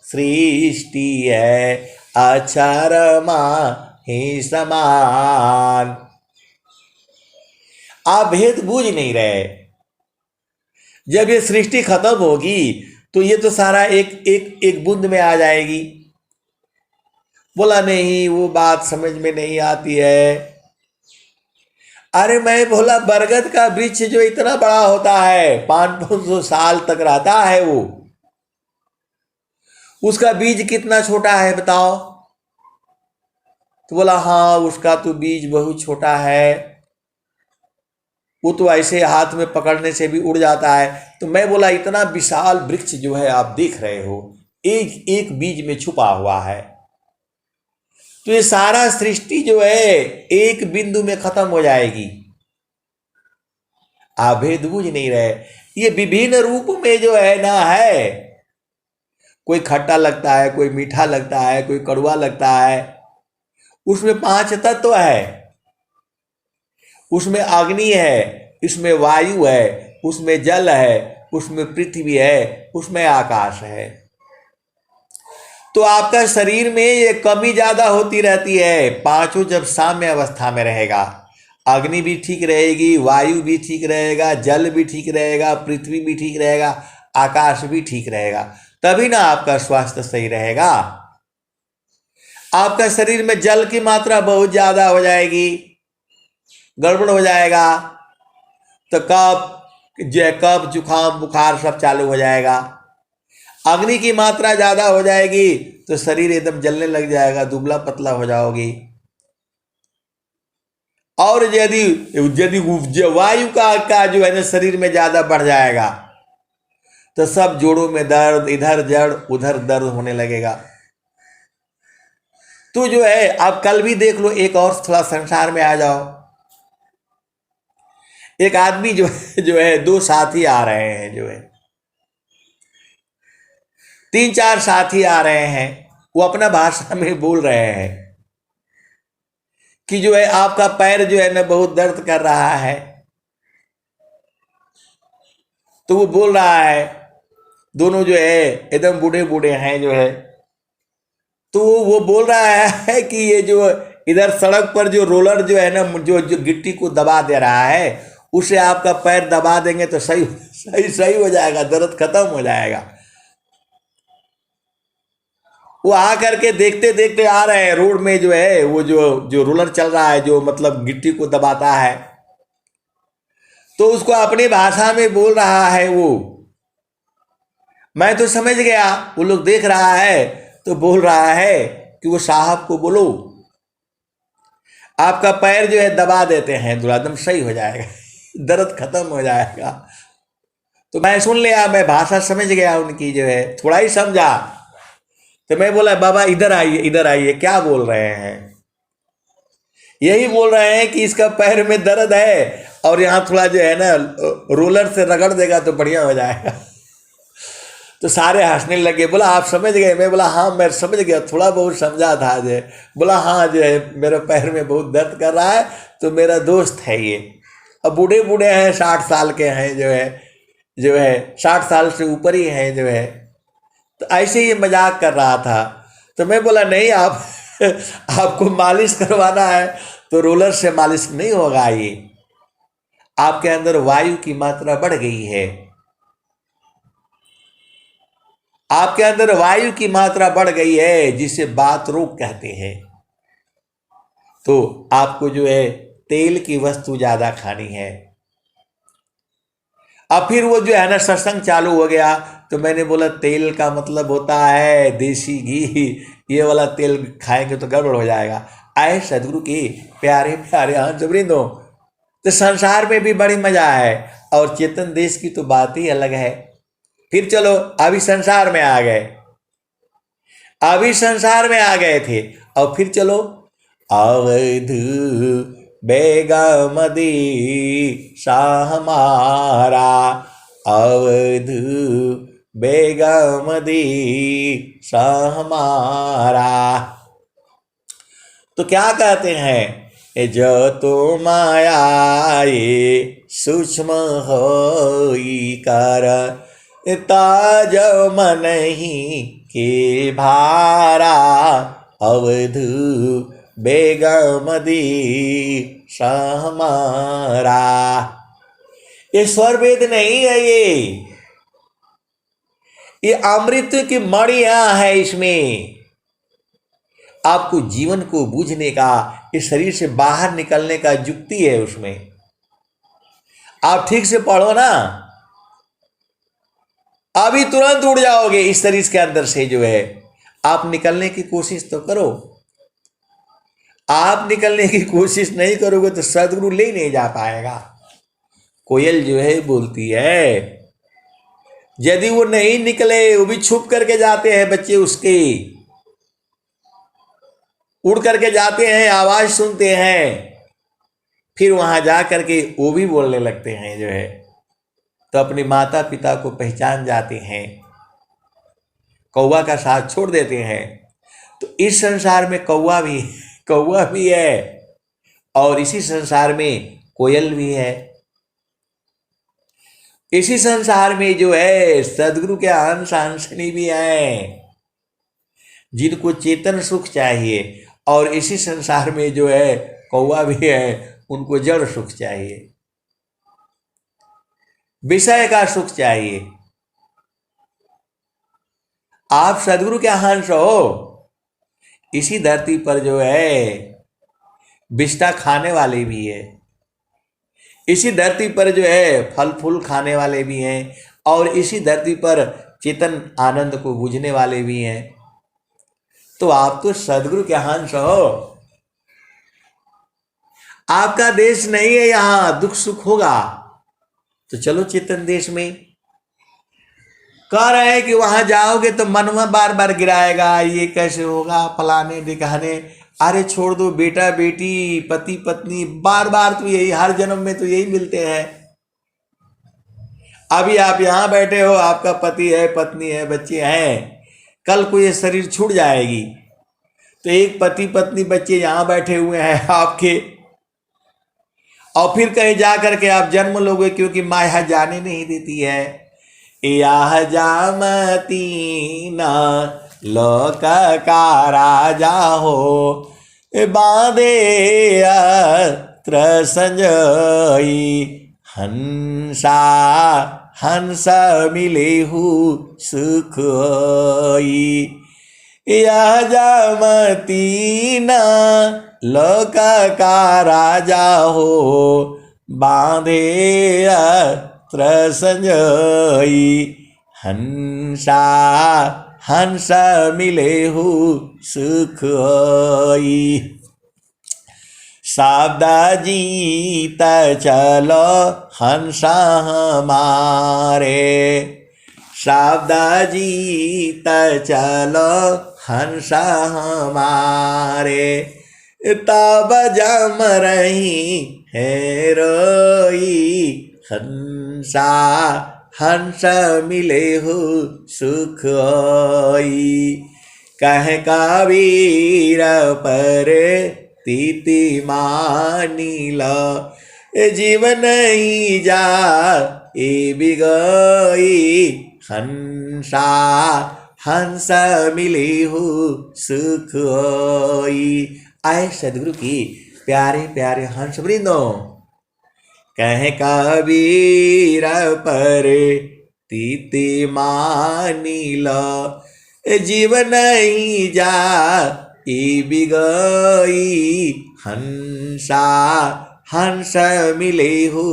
सृष्टि है, अक्षर माँ ही समान। आप भेद बूझ नहीं रहे। जब ये सृष्टि खत्म होगी तो ये तो सारा एक एक एक बूंद में आ जाएगी। बोला नहीं, वो बात समझ में नहीं आती है। अरे मैं बोला, बरगद का वृक्ष जो इतना बड़ा होता है, 500 साल तक रहता है वो, उसका बीज कितना छोटा है बताओ? तो बोला हाँ, उसका तो बीज बहुत छोटा है, वो तो ऐसे हाथ में पकड़ने से भी उड़ जाता है। तो मैं बोला, इतना विशाल वृक्ष जो है आप देख रहे हो, एक एक बीज में छुपा हुआ है। तो ये सारा सृष्टि जो है एक बिंदु में खत्म हो जाएगी। आप भेद बूझ नहीं रहे। ये विभिन्न रूप में जो है ना है, कोई खट्टा लगता है, कोई मीठा लगता है, कोई कड़वा लगता है। उसमें 5 तत्व है। उसमें अग्नि है, इसमें वायु है, उसमें जल है, उसमें पृथ्वी है, उसमें आकाश है। तो आपका शरीर में ये कमी ज्यादा होती रहती है। पांचों जब साम्य अवस्था में रहेगा, अग्नि भी ठीक रहेगी, वायु भी ठीक रहेगा, जल भी ठीक रहेगा, पृथ्वी भी ठीक रहेगा, आकाश भी ठीक रहेगा, तभी ना आपका स्वास्थ्य सही रहेगा। आपका शरीर में जल की मात्रा बहुत ज्यादा हो जाएगी, गड़बड़ हो जाएगा, तो कफ जुकाम बुखार सब चालू हो जाएगा। अग्नि की मात्रा ज्यादा हो जाएगी तो शरीर एकदम जलने लग जाएगा, दुबला पतला हो जाओगी। और यदि यदि वायु का जो है ना शरीर में ज्यादा बढ़ जाएगा तो सब जोड़ों में दर्द, इधर जड़ उधर दर्द होने लगेगा। तो जो है आप कल भी देख लो, एक और थोड़ा संसार में आ जाओ। एक आदमी जो है दो साथी आ रहे हैं, जो है 3-4 साथी आ रहे हैं, वो अपना भाषा में बोल रहे हैं कि जो है आपका पैर जो है ना बहुत दर्द कर रहा है। तो वो बोल रहा है, दोनों जो है एकदम बूढ़े बूढ़े हैं जो है, तो वो बोल रहा है कि ये जो इधर सड़क पर जो रोलर जो है ना जो गिट्टी को दबा दे रहा है, उसे आपका पैर दबा देंगे तो सही सही सही हो जाएगा, दर्द खत्म हो जाएगा। वो आ करके देखते देखते आ रहे हैं, रोड में जो है वो जो रोलर चल रहा है, जो मतलब गिट्टी को दबाता है, तो उसको अपनी भाषा में बोल रहा है वो। मैं तो समझ गया, वो लोग देख रहा है तो बोल रहा है कि वो साहब को बोलो आपका पैर जो है दबा देते हैं, एकदम सही हो जाएगा, दर्द खत्म हो जाएगा। तो मैं सुन लिया, मैं भाषा समझ गया उनकी, जो है थोड़ा ही समझा। तो मैं बोला बाबा इधर आइए, इधर आइए, क्या बोल रहे हैं? यही बोल रहे हैं कि इसका पैर में दर्द है और यहाँ थोड़ा जो है ना रोलर से रगड़ देगा तो बढ़िया हो जाएगा। तो सारे हंसने लगे। बोला आप समझ गए? मैं बोला हाँ मैं समझ गया, थोड़ा बहुत समझा था। जो बोला हाँ जो है मेरे पैर में बहुत दर्द कर रहा है, तो मेरा दोस्त है ये। अब बूढ़े बूढ़े हैं, 60 साल के हैं, जो है 60 साल से ऊपर ही हैं जो है। तो ऐसे ही मजाक कर रहा था। तो मैं बोला नहीं आप आपको मालिश करवाना है तो रोलर से मालिश नहीं होगा, ये आपके अंदर वायु की मात्रा बढ़ गई है, आपके अंदर वायु की मात्रा बढ़ गई है, जिसे बात रोग कहते हैं। तो आपको जो है तेल की वस्तु ज्यादा खानी है। अब फिर वो जो है ना सत्संग चालू हो गया। तो मैंने बोला तेल का मतलब होता है देसी घी, ये वाला तेल खाएंगे तो गड़बड़ हो जाएगा। आए सदगुरु के प्यारे प्यारे हंसवृंदों, तो संसार में भी बड़ी मजा है और चेतन देश की तो बात ही अलग है। फिर चलो अभी संसार में आ गए, अभी संसार में आ गए थे, और फिर चलो अवध बेगमदी शाह हमारा, अवध बेगमदी शाह हमारा। तो क्या कहते हैं, जो तो माया ये सूक्ष्म होई कर, ताज मन ही के भारा, अवध बेगमदी शाह हमारा। ये स्वर वेद नहीं है, ये अमृत की मणियां है। इसमें आपको जीवन को बूझने का, इस शरीर से बाहर निकलने का युक्ति है उसमें। आप ठीक से पढ़ो ना, अभी तुरंत उड़ जाओगे इस शरीर के अंदर से। जो है आप निकलने की कोशिश तो करो, आप निकलने की कोशिश नहीं करोगे तो सदगुरु ले नहीं जा पाएगा। कोयल जो है बोलती है, यदि वो नहीं निकले, वो भी छुप करके जाते हैं बच्चे उसके, उड़ करके जाते हैं, आवाज सुनते हैं, फिर वहां जा करके वो भी बोलने लगते हैं जो है, तो अपने माता पिता को पहचान जाते हैं, कौवा का साथ छोड़ देते हैं। तो इस संसार में कौवा भी है और इसी संसार में कोयल भी है। इसी संसार में जो है सदगुरु के अंश अंशनी भी हैं, जिनको चेतन सुख चाहिए, और इसी संसार में जो है कौवा भी है, उनको जड़ सुख चाहिए, विषय का सुख चाहिए। आप सदगुरु के अंश हो। इसी धरती पर जो है बिष्टा खाने वाले भी है, इसी धरती पर जो है फल फूल खाने वाले भी हैं, और इसी धरती पर चेतन आनंद को बूझने वाले भी हैं। तो आप तो सदगुरु के हंस हो। आपका देश नहीं है यहां दुख सुख होगा तो चलो चेतन देश में। कह रहे हैं कि वहां जाओगे तो मनवा बार बार गिराएगा, ये कैसे होगा, फलाने दिखाने। अरे छोड़ दो, बेटा बेटी पति पत्नी बार बार तो यही, हर जन्म में तो यही मिलते हैं। अभी आप यहां बैठे हो, आपका पति है, पत्नी है, बच्चे हैं, कल को ये शरीर छूट जाएगी तो एक पति पत्नी बच्चे यहां बैठे हुए हैं आपके, और फिर कहीं जा करके आप जन्म लोगे, क्योंकि माया जाने नहीं देती है। यह जामती न लोक का राजा हो, बांधे अत्र संजई, हंसा हंस मिलेहु सुख होई। यह जामती न लोक का राजा हो, बांधे अत्र संजई, हंसा हंस मिलेहु सुख होई। शब्द जीत चलो हंसा हमारे, शब्द जीत चलो हंसा हमारे, तब जम रही है रोई, हंसा हंस मिले हो सुख होई। कह कबीर पर तीति मानी लो, जीवन ही जा ए बिगई, हंसा हंस मिली हो सुख होई। आए सदगुरु की प्यारे प्यारे हंस वृंदो, कह कबीर पर तीति मानी लो, जीवन ही जा ई बिगई, हंसा हंस मिले हो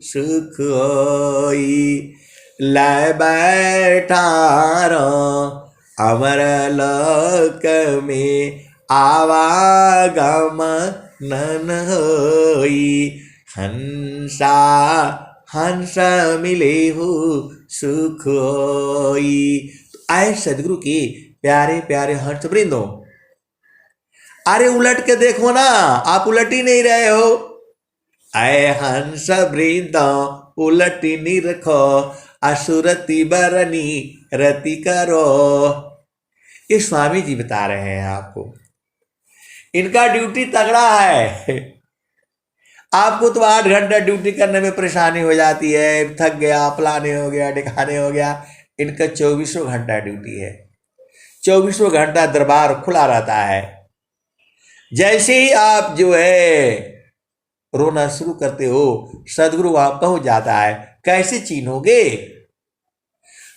सुख होई। लै बैठारो अमर लोक में, आवागम नन होई, हंसा हंस मिले हो सुख होई। आए सदगुरु की प्यारे प्यारे हंस वृंदो, अरे उलट के देखो ना, आप उलट ही नहीं रहे हो। आए हंस वृंदो उलट नहीं रखो, असुरति बरनी रति करो। ये स्वामी जी बता रहे हैं आपको, इनका ड्यूटी तगड़ा है। आपको तो 8 घंटा ड्यूटी करने में परेशानी हो जाती है, थक गया, फलाने हो गया, ढिकाने हो गया। इनका 24 घंटा ड्यूटी है, 24 घंटा दरबार खुला रहता है। जैसे ही आप जो है रोना शुरू करते हो, सदगुरु वहां पहुंच जाता है। कैसे चिन्होगे?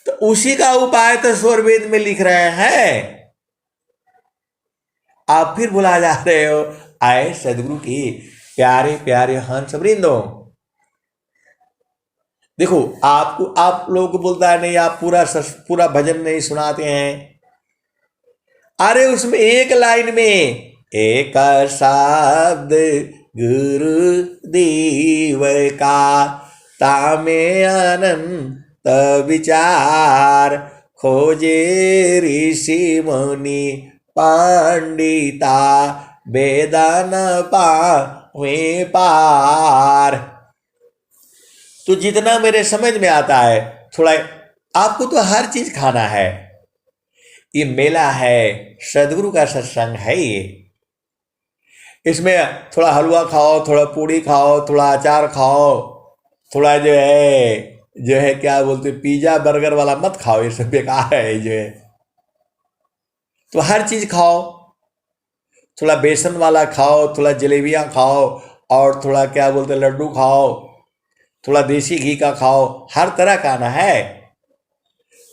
तो उसी का उपाय तो स्वर वेद में लिख रहे हैं, आप फिर भुला जा रहे हो। आए सदगुरु की प्यारे प्यारे हंस वृंदो, देखो आपको, आप लोग को बोलता है नहीं आप पूरा भजन नहीं सुनाते हैं। अरे उसमें एक लाइन में एक शब्द गुरु देव का, तामे अनंत विचार, खोजे ऋषि मुनि पंडिता, वेदन पावे पार। तो जितना मेरे समझ में आता है थोड़ा, आपको तो हर चीज खाना है। ये मेला है, सदगुरु का सत्संग है ये। इसमें थोड़ा हलवा खाओ, थोड़ा पूड़ी खाओ, थोड़ा अचार खाओ, थोड़ा जो है क्या बोलते पिज्जा बर्गर वाला मत खाओ, ये सब बेकार है जो है। तो हर चीज खाओ, थोड़ा बेसन वाला खाओ, थोड़ा जलेबियां खाओ, और थोड़ा क्या बोलते लड्डू खाओ, थोड़ा देसी घी का खाओ, हर तरह का ना है।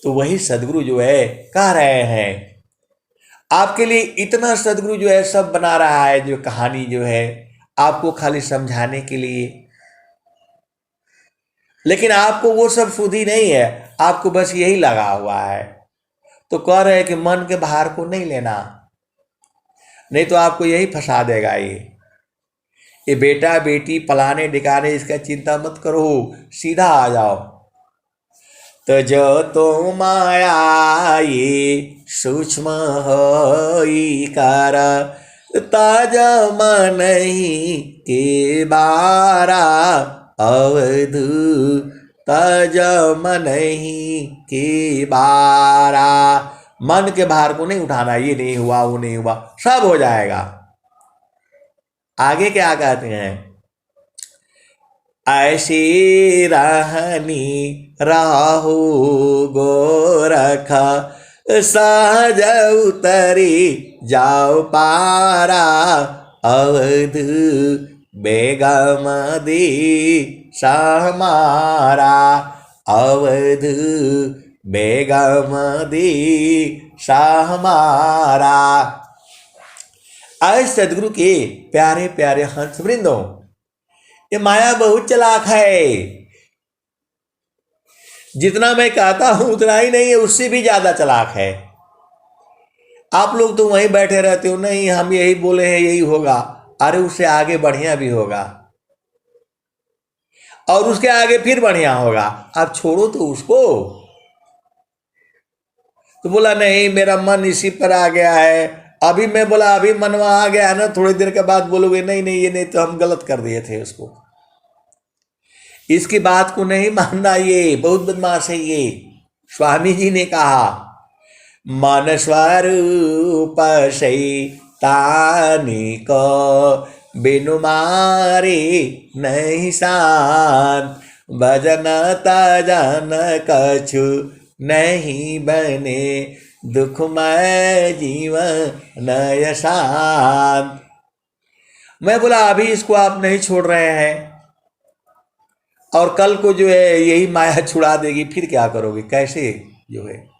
तो वही सदगुरु जो है कह रहे हैं आपके लिए, इतना सदगुरु जो है सब बना रहा है, जो कहानी जो है आपको खाली समझाने के लिए। लेकिन आपको वो सब सुधी नहीं है, आपको बस यही लगा हुआ है। तो कह रहे हैं कि मन के भार को नहीं लेना, नहीं तो आपको यही फंसा देगा। ये बेटा बेटी पलाने डिकाने इसका चिंता मत करो, सीधा आ जाओ। तो जो तो माया ये सूक्ष्म होई कर, ताज मन ही के बारा अवधु, ताज मन ही के बारा। मन के भार को नहीं उठाना, ये नहीं हुआ वो नहीं हुआ, सब हो जाएगा। आगे क्या कहते हैं, ऐसी रहनी राहु गोरख, सहज उतरी जाओ पारा अवध, बेगम दी सहमारा अवध, बेगम दी सहमारा। आज सदगुरु के प्यारे प्यारे हंस वृंदों, ये माया बहुत चालाक है। जितना मैं कहता हूं उतना ही नहीं है, उससे भी ज्यादा चालाक है। आप लोग तो वहीं बैठे रहते हो, नहीं हम यही बोले हैं यही होगा, अरे उससे आगे बढ़िया भी होगा और उसके आगे फिर बढ़िया होगा। आप छोड़ो तो उसको। तो बोला नहीं मेरा मन इसी पर आ गया है। अभी मैं बोला अभी मनवा आ गया है ना, थोड़ी देर के बाद बोलोगे नहीं नहीं ये नहीं तो हम गलत कर दिए थे उसको। इसकी बात को नहीं मानना, ये बहुत बदमाश है। ये स्वामी जी ने कहा मन स्वरूप शैतानी को बिनु मारे नहीं शांत, भजन तजन कछु नहीं बने, दुखमय जीवन नय शांत। मैं बोला अभी इसको आप नहीं छोड़ रहे हैं और कल को जो है यही माया छुड़ा देगी, फिर क्या करोगे, कैसे जो है।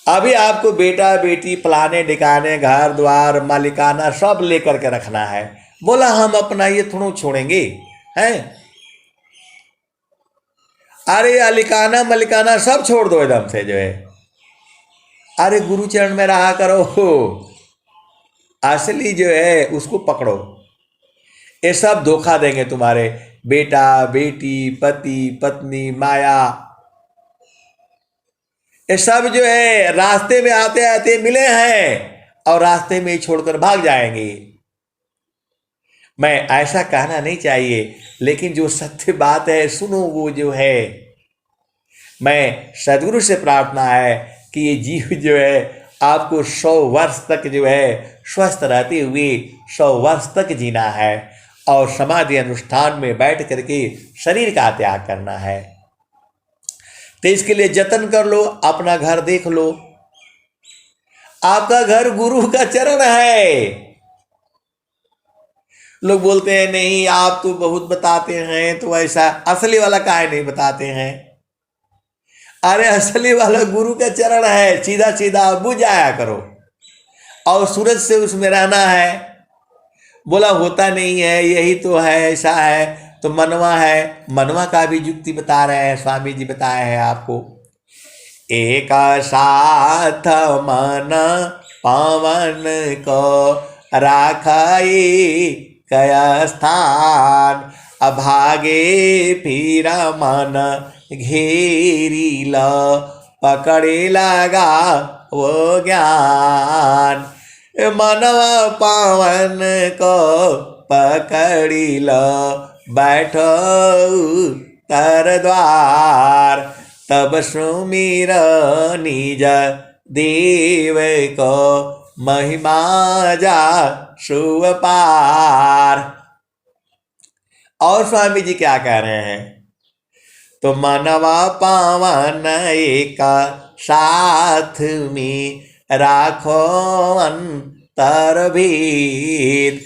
अभी आपको बेटा बेटी पलाने डिकाने घर द्वार मालिकाना सब लेकर के रखना है। बोला हम अपना ये थोड़ा छोड़ेंगे हैं, अरे अलिकाना मलिकाना सब छोड़ दो एकदम से जो है। अरे गुरु चरण में रहा करो, असली जो है उसको पकड़ो। ये सब धोखा देंगे तुम्हारे, बेटा बेटी पति पत्नी माया, ये सब जो है रास्ते में आते आते मिले हैं और रास्ते में ही छोड़कर भाग जाएंगे। मैं ऐसा कहना नहीं चाहिए, लेकिन जो सत्य बात है सुनो वो जो है। मैं सदगुरु से प्रार्थना है कि ये जीव जो है आपको 100 वर्ष तक जो है स्वस्थ रहते हुए 100 वर्ष तक जीना है और समाधि अनुष्ठान में बैठ करके शरीर का त्याग करना है। तो इसके लिए जतन कर लो, अपना घर देख लो। आपका घर गुरु का चरण है। लोग बोलते हैं नहीं आप तो बहुत बताते हैं, तो ऐसा असली वाला काहे नहीं बताते हैं। अरे असली वाला गुरु का चरण है, सीधा सीधा बुझ जाया करो और सूरज से उसमें रहना है। बोला होता नहीं है, यही तो है, ऐसा है तो मनवा है। मनवा का भी युक्ति बता रहे हैं, स्वामी जी बताए हैं आपको। एक साथ मन पावन को राखाई कया स्थान, अभागे फिर मन घेरी ल पकड़े लगा वो ज्ञान। मनवा पावन को पकड़ी ल बैठो तर द्वार, तब सुमिर निज देव को महिमा जा शुभ पार। और स्वामी जी क्या कह रहे हैं, तो मनवा पावन एक साथ में राखो अंतर भेद,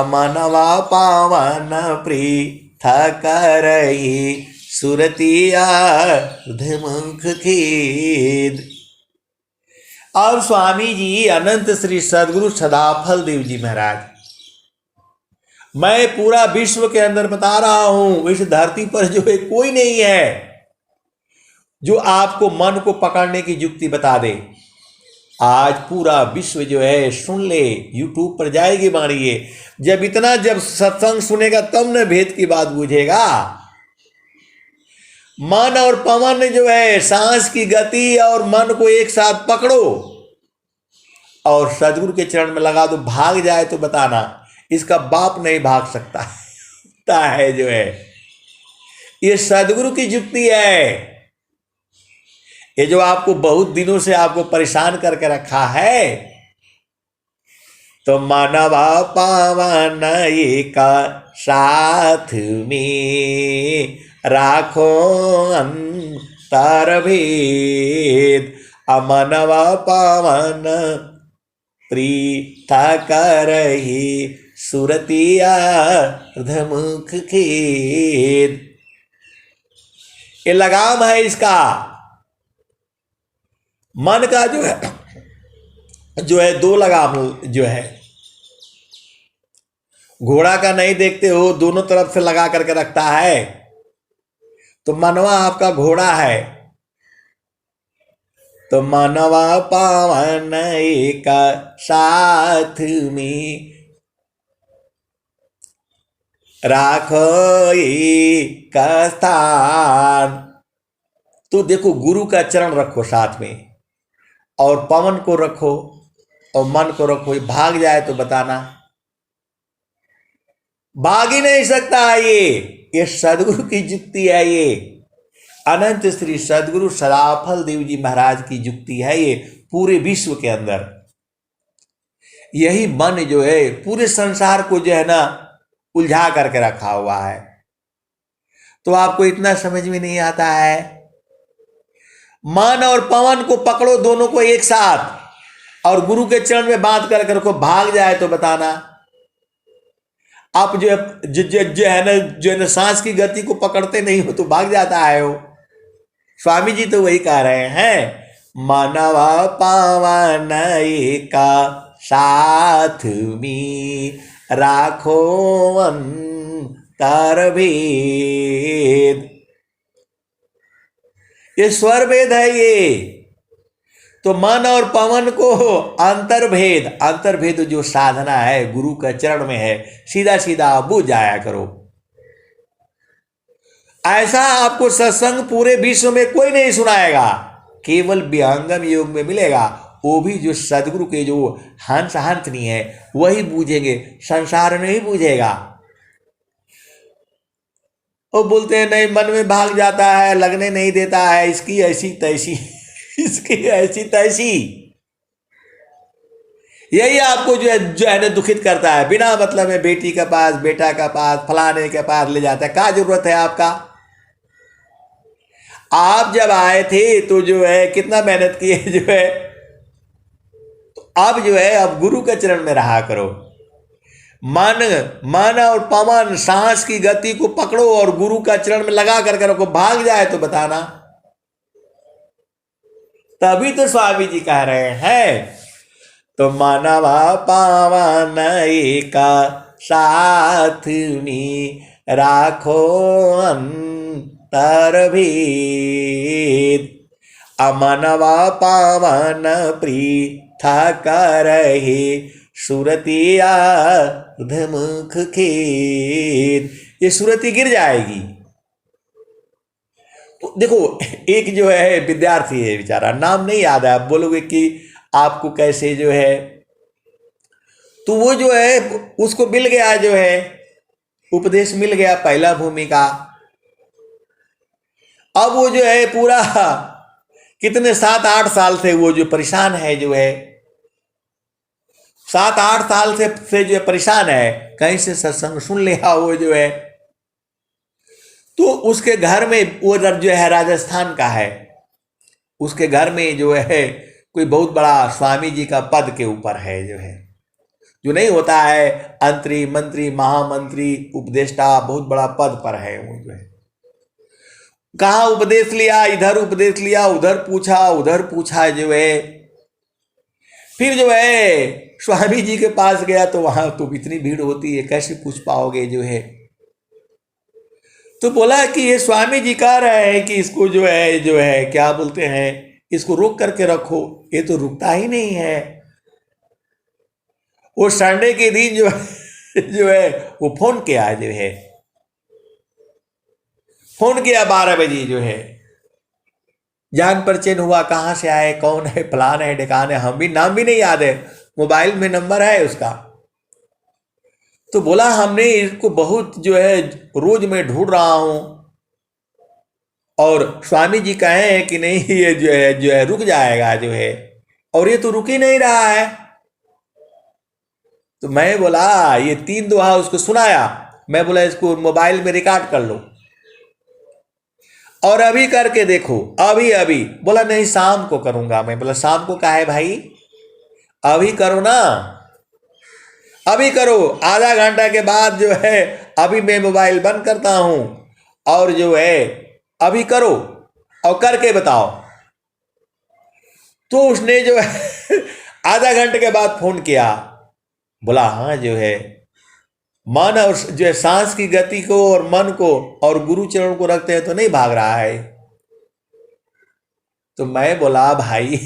मनवा पावन पृथक रही सुरतिया मुख खेद। और स्वामी जी अनंत श्री सदगुरु सदाफल देव जी महाराज मैं पूरा विश्व के अंदर बता रहा हूं, इस धरती पर जो है कोई नहीं है जो आपको मन को पकड़ने की युक्ति बता दे। आज पूरा विश्व जो है सुन ले, यूट्यूब पर जाएगी बाणी ये। जब सत्संग सुनेगा तब न भेद की बात बुझेगा। मन और पवन जो है, सांस की गति और मन को एक साथ पकड़ो और सदगुरु के चरण में लगा दो। भाग जाए तो बताना, इसका बाप नहीं भाग सकता है जो है। ये सदगुरु की युक्ति है। ये जो आपको बहुत दिनों से आपको परेशान करके रखा है, तो मानवा पावन का साथ में राखो अंतर भेद। अमनवा पावन प्रीता करही सुरतिया अर्धमुख खेद। ये लगाम है इसका। मन का जो है दो लगाम जो है, घोड़ा का नहीं देखते हो, दोनों तरफ से लगा करके रखता है। तो मनवा आपका घोड़ा है। तो मनवा पावन का साथ में राखो का स्थान। तो देखो, गुरु का चरण रखो साथ में और पवन को रखो और मन को रखो। भाग जाए तो बताना, भाग ही नहीं सकता है ये सदगुरु की युक्ति है। ये अनंत श्री सदगुरु सदाफल देव जी महाराज की युक्ति है। ये पूरे विश्व के अंदर यही मन जो है पूरे संसार को जो है ना उलझा करके रखा हुआ है। तो आपको इतना समझ में नहीं आता है। मन और पवन को पकड़ो, दोनों को एक साथ, और गुरु के चरण में बांध कर रखो। भाग जाए तो बताना। आप जो है ना सांस की गति को पकड़ते नहीं हो तो भाग जाता है वो। स्वामी जी तो वही कह रहे हैं, मानवा पावन का साथ में राखो अंतर भेद। ये स्वर भेद है ये। तो मन और पवन को अंतर्भेद जो साधना है गुरु का चरण में है, सीधा सीधा बुझ जाया करो। ऐसा आपको सत्संग पूरे विश्व में कोई नहीं सुनाएगा, केवल विहंगम योग में मिलेगा। वो भी जो सदगुरु के जो हंसनी है वही बूझेंगे, संसार नहीं बूझेगा। वो बोलते हैं नहीं, मन में भाग जाता है, लगने नहीं देता है, इसकी ऐसी तैसी इसकी ऐसी तैसी। यही आपको जो है ना दुखित करता है। बिना मतलब में बेटी के पास, बेटा के पास, फलाने के पास ले जाता है। क्या जरूरत है आपका? आप जब आए थे तो जो है कितना मेहनत किए जो है। तो अब जो है अब गुरु के चरण में रहा करो। मन और पवन सांस की गति को पकड़ो और गुरु का चरण में लगा करके रखो। भाग जाए तो बताना। तभी तो स्वामी जी कह रहे हैं, तो मानवा पावन का साथ में राखो अंतर भेद। अमनवा पावन प्रीथा करहे सुरतिया धमुख खेद। ये सुरति गिर जाएगी। तो देखो, एक जो है विद्यार्थी है बेचारा, नाम नहीं याद है, आप बोलोगे कि आपको कैसे जो है, तो वो जो है उसको मिल गया जो है उपदेश मिल गया पहला भूमिका। अब वो जो है पूरा कितने 7-8 साल से वो जो परेशान है जो है, 7-8 साल से जो है परेशान है, कहीं से सत्संग सुन लिया वो जो है। तो उसके घर में वो जो है राजस्थान का है, उसके घर में जो है कोई बहुत बड़ा स्वामी जी का पद के ऊपर है जो है, जो नहीं होता है अंतरी मंत्री महामंत्री उपदेष्टा, बहुत बड़ा पद पर है वो जो है। कहाँ उपदेश लिया, इधर उपदेश लिया, उधर पूछा जो है। फिर जो है स्वामी जी के पास गया तो वहां तो इतनी भीड़ होती है, कैसे पूछ पाओगे जो है। तो बोला कि ये स्वामी जी कह रहे हैं कि इसको जो है क्या बोलते हैं, इसको रोक करके रखो, ये तो रुकता ही नहीं है। वो संडे के दिन जो है वो फोन किया जो है, फोन किया 12 बजे जो है, जान परचेन हुआ, कहाँ से आए, कौन है, फलान है, ढिकान है, हम भी नाम भी नहीं याद है, मोबाइल में नंबर है उसका। तो बोला हमने इसको बहुत जो है रोज मैं ढूंढ रहा हूं, और स्वामी जी कहे हैं कि नहीं ये जो है रुक जाएगा जो है, और ये तो रुक ही नहीं रहा है। तो मैं बोला ये 3 दोहा उसको सुनाया, मैं बोला इसको मोबाइल में रिकॉर्ड कर लो और अभी करके देखो, अभी अभी। बोला नहीं शाम को करूंगा। मैं बोला शाम को काहे भाई, अभी करो ना, अभी करो, आधा घंटा के बाद जो है अभी मैं मोबाइल बंद करता हूं और जो है अभी करो और करके बताओ। तो उसने जो है आधा घंटे के बाद फोन किया, बोला हाँ जो है मन और जो है सांस की गति को और मन को और गुरु चरण को रखते हैं तो नहीं भाग रहा है। तो मैं बोला भाई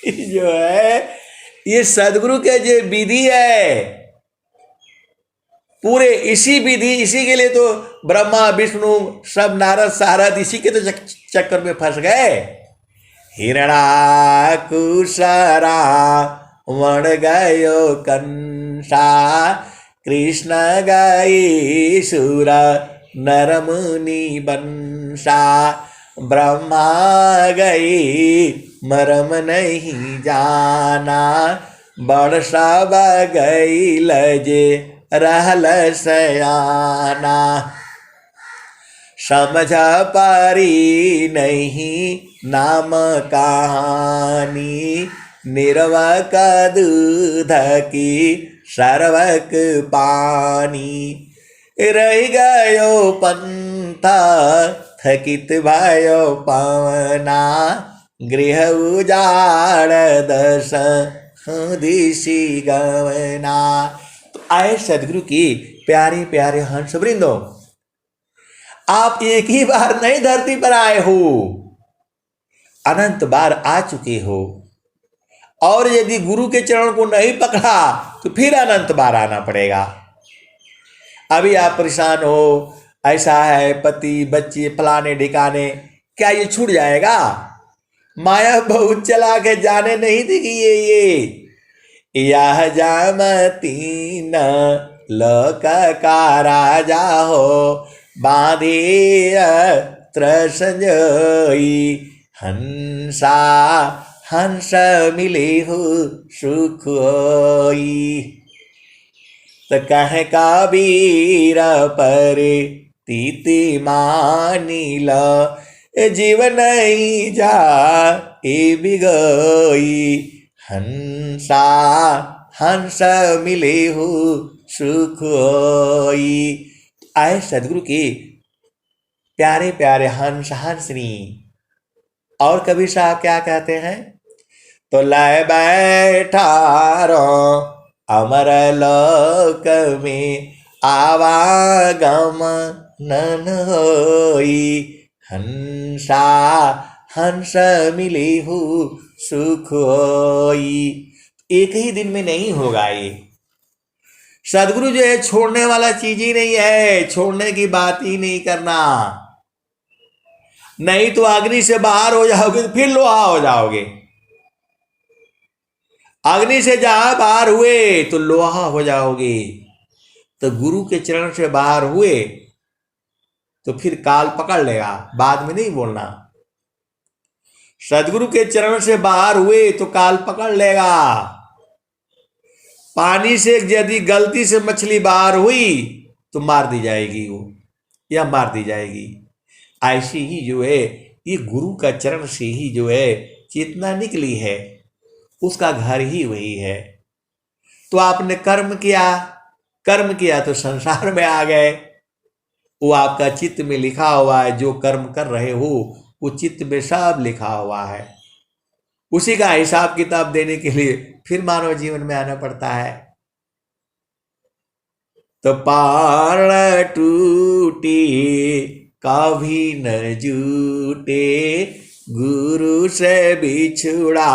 जो है ये सदगुरु के जो विधि है, पूरे इसी विधि, इसी के लिए तो ब्रह्मा विष्णु सब नारद सारद इसी के तो चक्कर में फंस गए। हिरणाकुशरा वण गयो कंसा, कृष्ण गई सुर नर मुनि बंसा, ब्रह्मा गई मरम नहीं जाना, बड़ सब गई लजे रहल सयाना, समझ पारी नहीं नाम कहानी, निर्वक दूध की सर्वक पानी, रह गयो पंथा थकित भयो पवना, गृह उजाड़ दस दिशी गवना। तो आए सदगुरु की प्यारे प्यारे हंस वृंदो, आप एक ही बार नहीं धरती पर आए हो, अनंत बार आ चुके हो, और यदि गुरु के चरण को नहीं पकड़ा तो फिर अनंत बार आना पड़ेगा। अभी आप परेशान हो, ऐसा है पति बच्चे फलाने ढिकाने, क्या ये छूट जाएगा? माया बहुत चला के जाने नहीं देगी ये यह जामती न लोक का राजा हो, बांधे संजोई हंसा, हंस मिले हो सुख होई। तो कह कबीर पर तीति मानी लो, जीवन नहीं जा ए बिगोई, हंसा हंस मिले हो सुख होई। आए सदगुरु के प्यारे प्यारे हंस हंसनी। और कबीर साहब क्या कहते हैं? तो लय बैठारो अमर लोक में आवागम नन होई, हंसा हंस मिले हो सुख होई। एक ही दिन में नहीं होगा ये। सदगुरु जो है छोड़ने वाला चीज ही नहीं है, छोड़ने की बात ही नहीं करना। नहीं तो अग्नि से बाहर हो जाओगे तो फिर लोहा हो जाओगे। अग्नि से जहां बाहर हुए तो लोहा हो जाओगे। तो गुरु के चरण से बाहर हुए तो फिर काल पकड़ लेगा, बाद में नहीं बोलना। सदगुरु के चरण से बाहर हुए तो काल पकड़ लेगा। पानी से यदि गलती से मछली बाहर हुई तो मार दी जाएगी वो, या मार दी जाएगी। ऐसी ही जो है ये गुरु का चरण से ही जो है चेतना निकली है, उसका घर ही वही है। तो आपने कर्म किया तो संसार में आ गए। वो आपका चित्त में लिखा हुआ है, जो कर्म कर रहे हो वो चित्त में सब लिखा हुआ है। उसी का हिसाब किताब देने के लिए फिर मानव जीवन में आना पड़ता है। तो पारण टूटी कभी न जूटे, गुरु से बिछुड़ा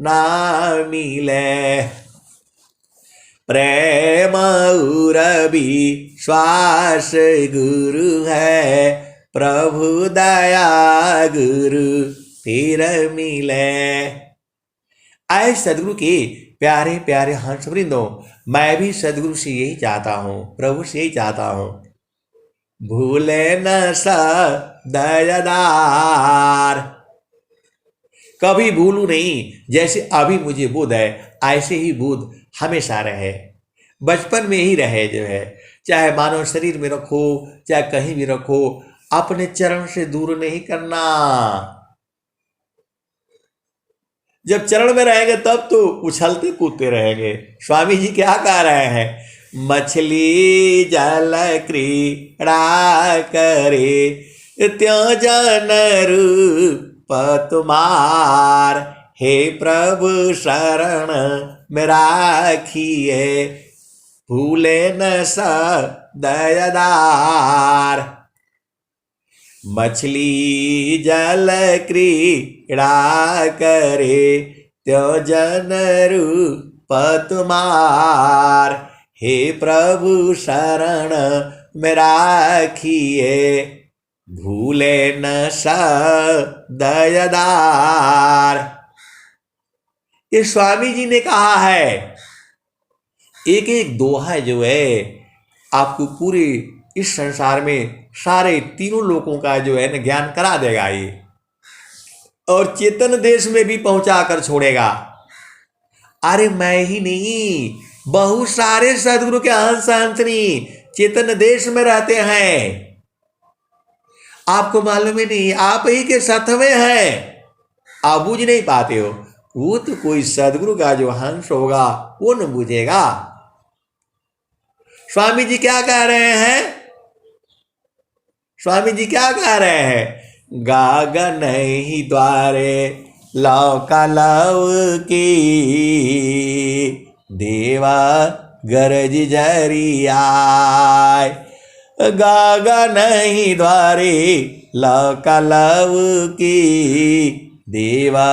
ना मिले। प्रेम और विश्वास गुरु है, प्रभु दया गुरु फिर मिले। आए सदगुरु के प्यारे प्यारे हंस वृंदों, मैं भी सदगुरु से यही चाहता हूँ, प्रभु से यही चाहता हूँ, भूले न दयादार। कभी भूलू नहीं, जैसे अभी मुझे बोध है ऐसे ही बोध हमेशा रहे, बचपन में ही रहे जो है। चाहे मानव शरीर में रखो, चाहे कहीं भी रखो, अपने चरण से दूर नहीं करना। जब चरण में रहेंगे तब तो उछलते कूदते रहेंगे। स्वामी जी क्या कह रहे हैं, मछली जल क्रीड़ा करे, त्यों जन रूप तुम्हार, हे प्रभु शरण में राखिए, भूले न दयादार। मछली जल क्रीड़ा करे, त्यों जन रूप तुम्हार, हे प्रभु शरण में राखिए, भूले न दयादार। ये स्वामी जी ने कहा है। एक एक दोहा जो है आपको पूरे इस संसार में सारे तीनों लोगों का जो है ना ज्ञान करा देगा ये, और चेतन देश में भी पहुंचा कर छोड़ेगा। अरे मैं ही नहीं, बहुत सारे सदगुरु के हंस हंसनी चेतन देश में रहते हैं, आपको मालूम ही नहीं, आप ही के साथ में हैं, आप बुझ नहीं पाते हो। वो तो कोई सदगुरु का जो हंस होगा वो न बुझेगा। स्वामी जी क्या कह रहे हैं, स्वामी जी क्या कह रहे हैं, गागन ही द्वारे लौका लव की, देवा गरज झरियाय। गागन ही द्वारे लौका लव की, देवा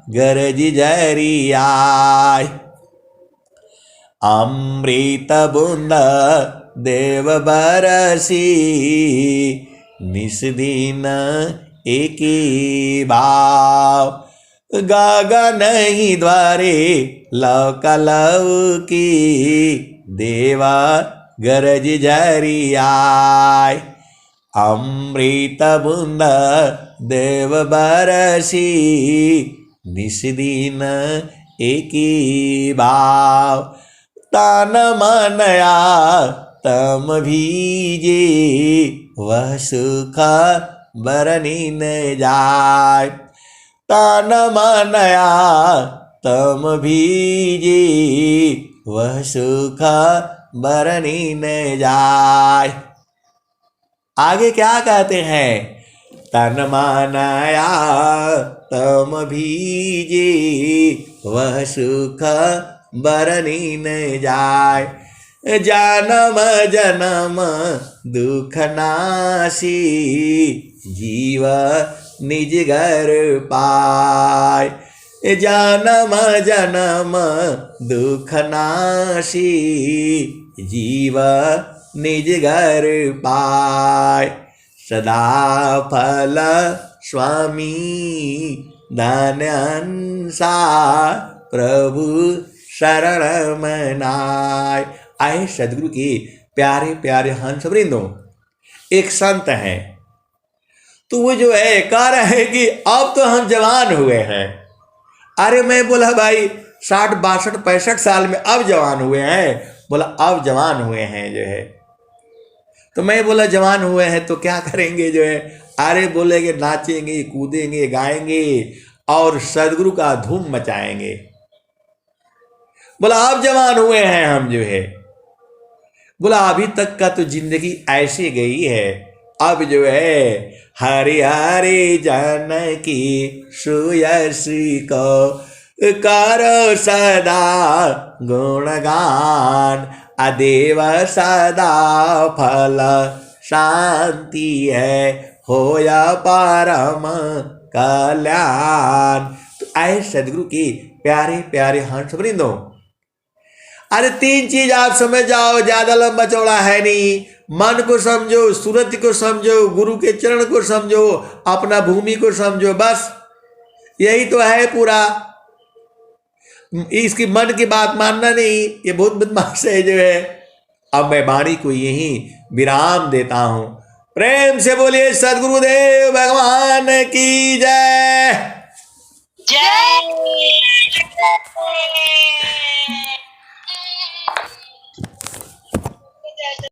गरज झरियाय। अमृत बूंद देव बरसी, निस्दिन एकी भाव। गगन ही द्वारे लौका लव की, देवा गरज झरियाय। अमृत बूंद देव बरसी, निस्दिन एकी भाव। तन मनया तम भीजे, वह सुख बरनी न जाय। तन मनया तम भीजे, वह सुख बरनी न जाय। आगे क्या कहते हैं, तन मनया तम भीजे, वह सुख बरनी न जाय। जन्म जन्म दुख नासी, जीव निज घर पाय। जन्म जन्म दुख नासी, जीव निज घर पाय। सदा फल स्वामी धन्यंसा, प्रभु शरण मनाय। आए सदगुरु के प्यारे प्यारे हंस वृंदों, एक संत हैं, तो वो जो है कह रहे हैं कि अब तो हम जवान हुए हैं। अरे मैं बोला भाई 60 62 65 साल में अब जवान हुए हैं, बोला अब जवान हुए हैं जो है। तो मैं बोला जवान हुए हैं तो क्या करेंगे जो है, अरे बोलेंगे नाचेंगे कूदेंगे गाएंगे और सदगुरु का धूम मचाएंगे। बोला अब जवान हुए हैं हम जो है, बोला अभी तक का तो जिंदगी ऐसे गई है, अब जो है हरि हरि जानकी सुयसी को करो सदा गुणगान, अदेव सदा फल शांति है, होया परम कल्याण। तो आए सदगुरु के प्यारे प्यारे हंस वृंदों, अरे 3 चीज आप समझ जाओ, ज्यादा लंबा चौड़ा है नहीं। मन को समझो, सूरत को समझो, गुरु के चरण को समझो, अपना भूमि को समझो, बस यही तो है पूरा। इसकी मन की बात मानना नहीं, ये बहुत बदमाश है जो है। अब मैं वाणी को यही विराम देता हूं। प्रेम से बोलिए सदगुरुदेव भगवान की जय। जय।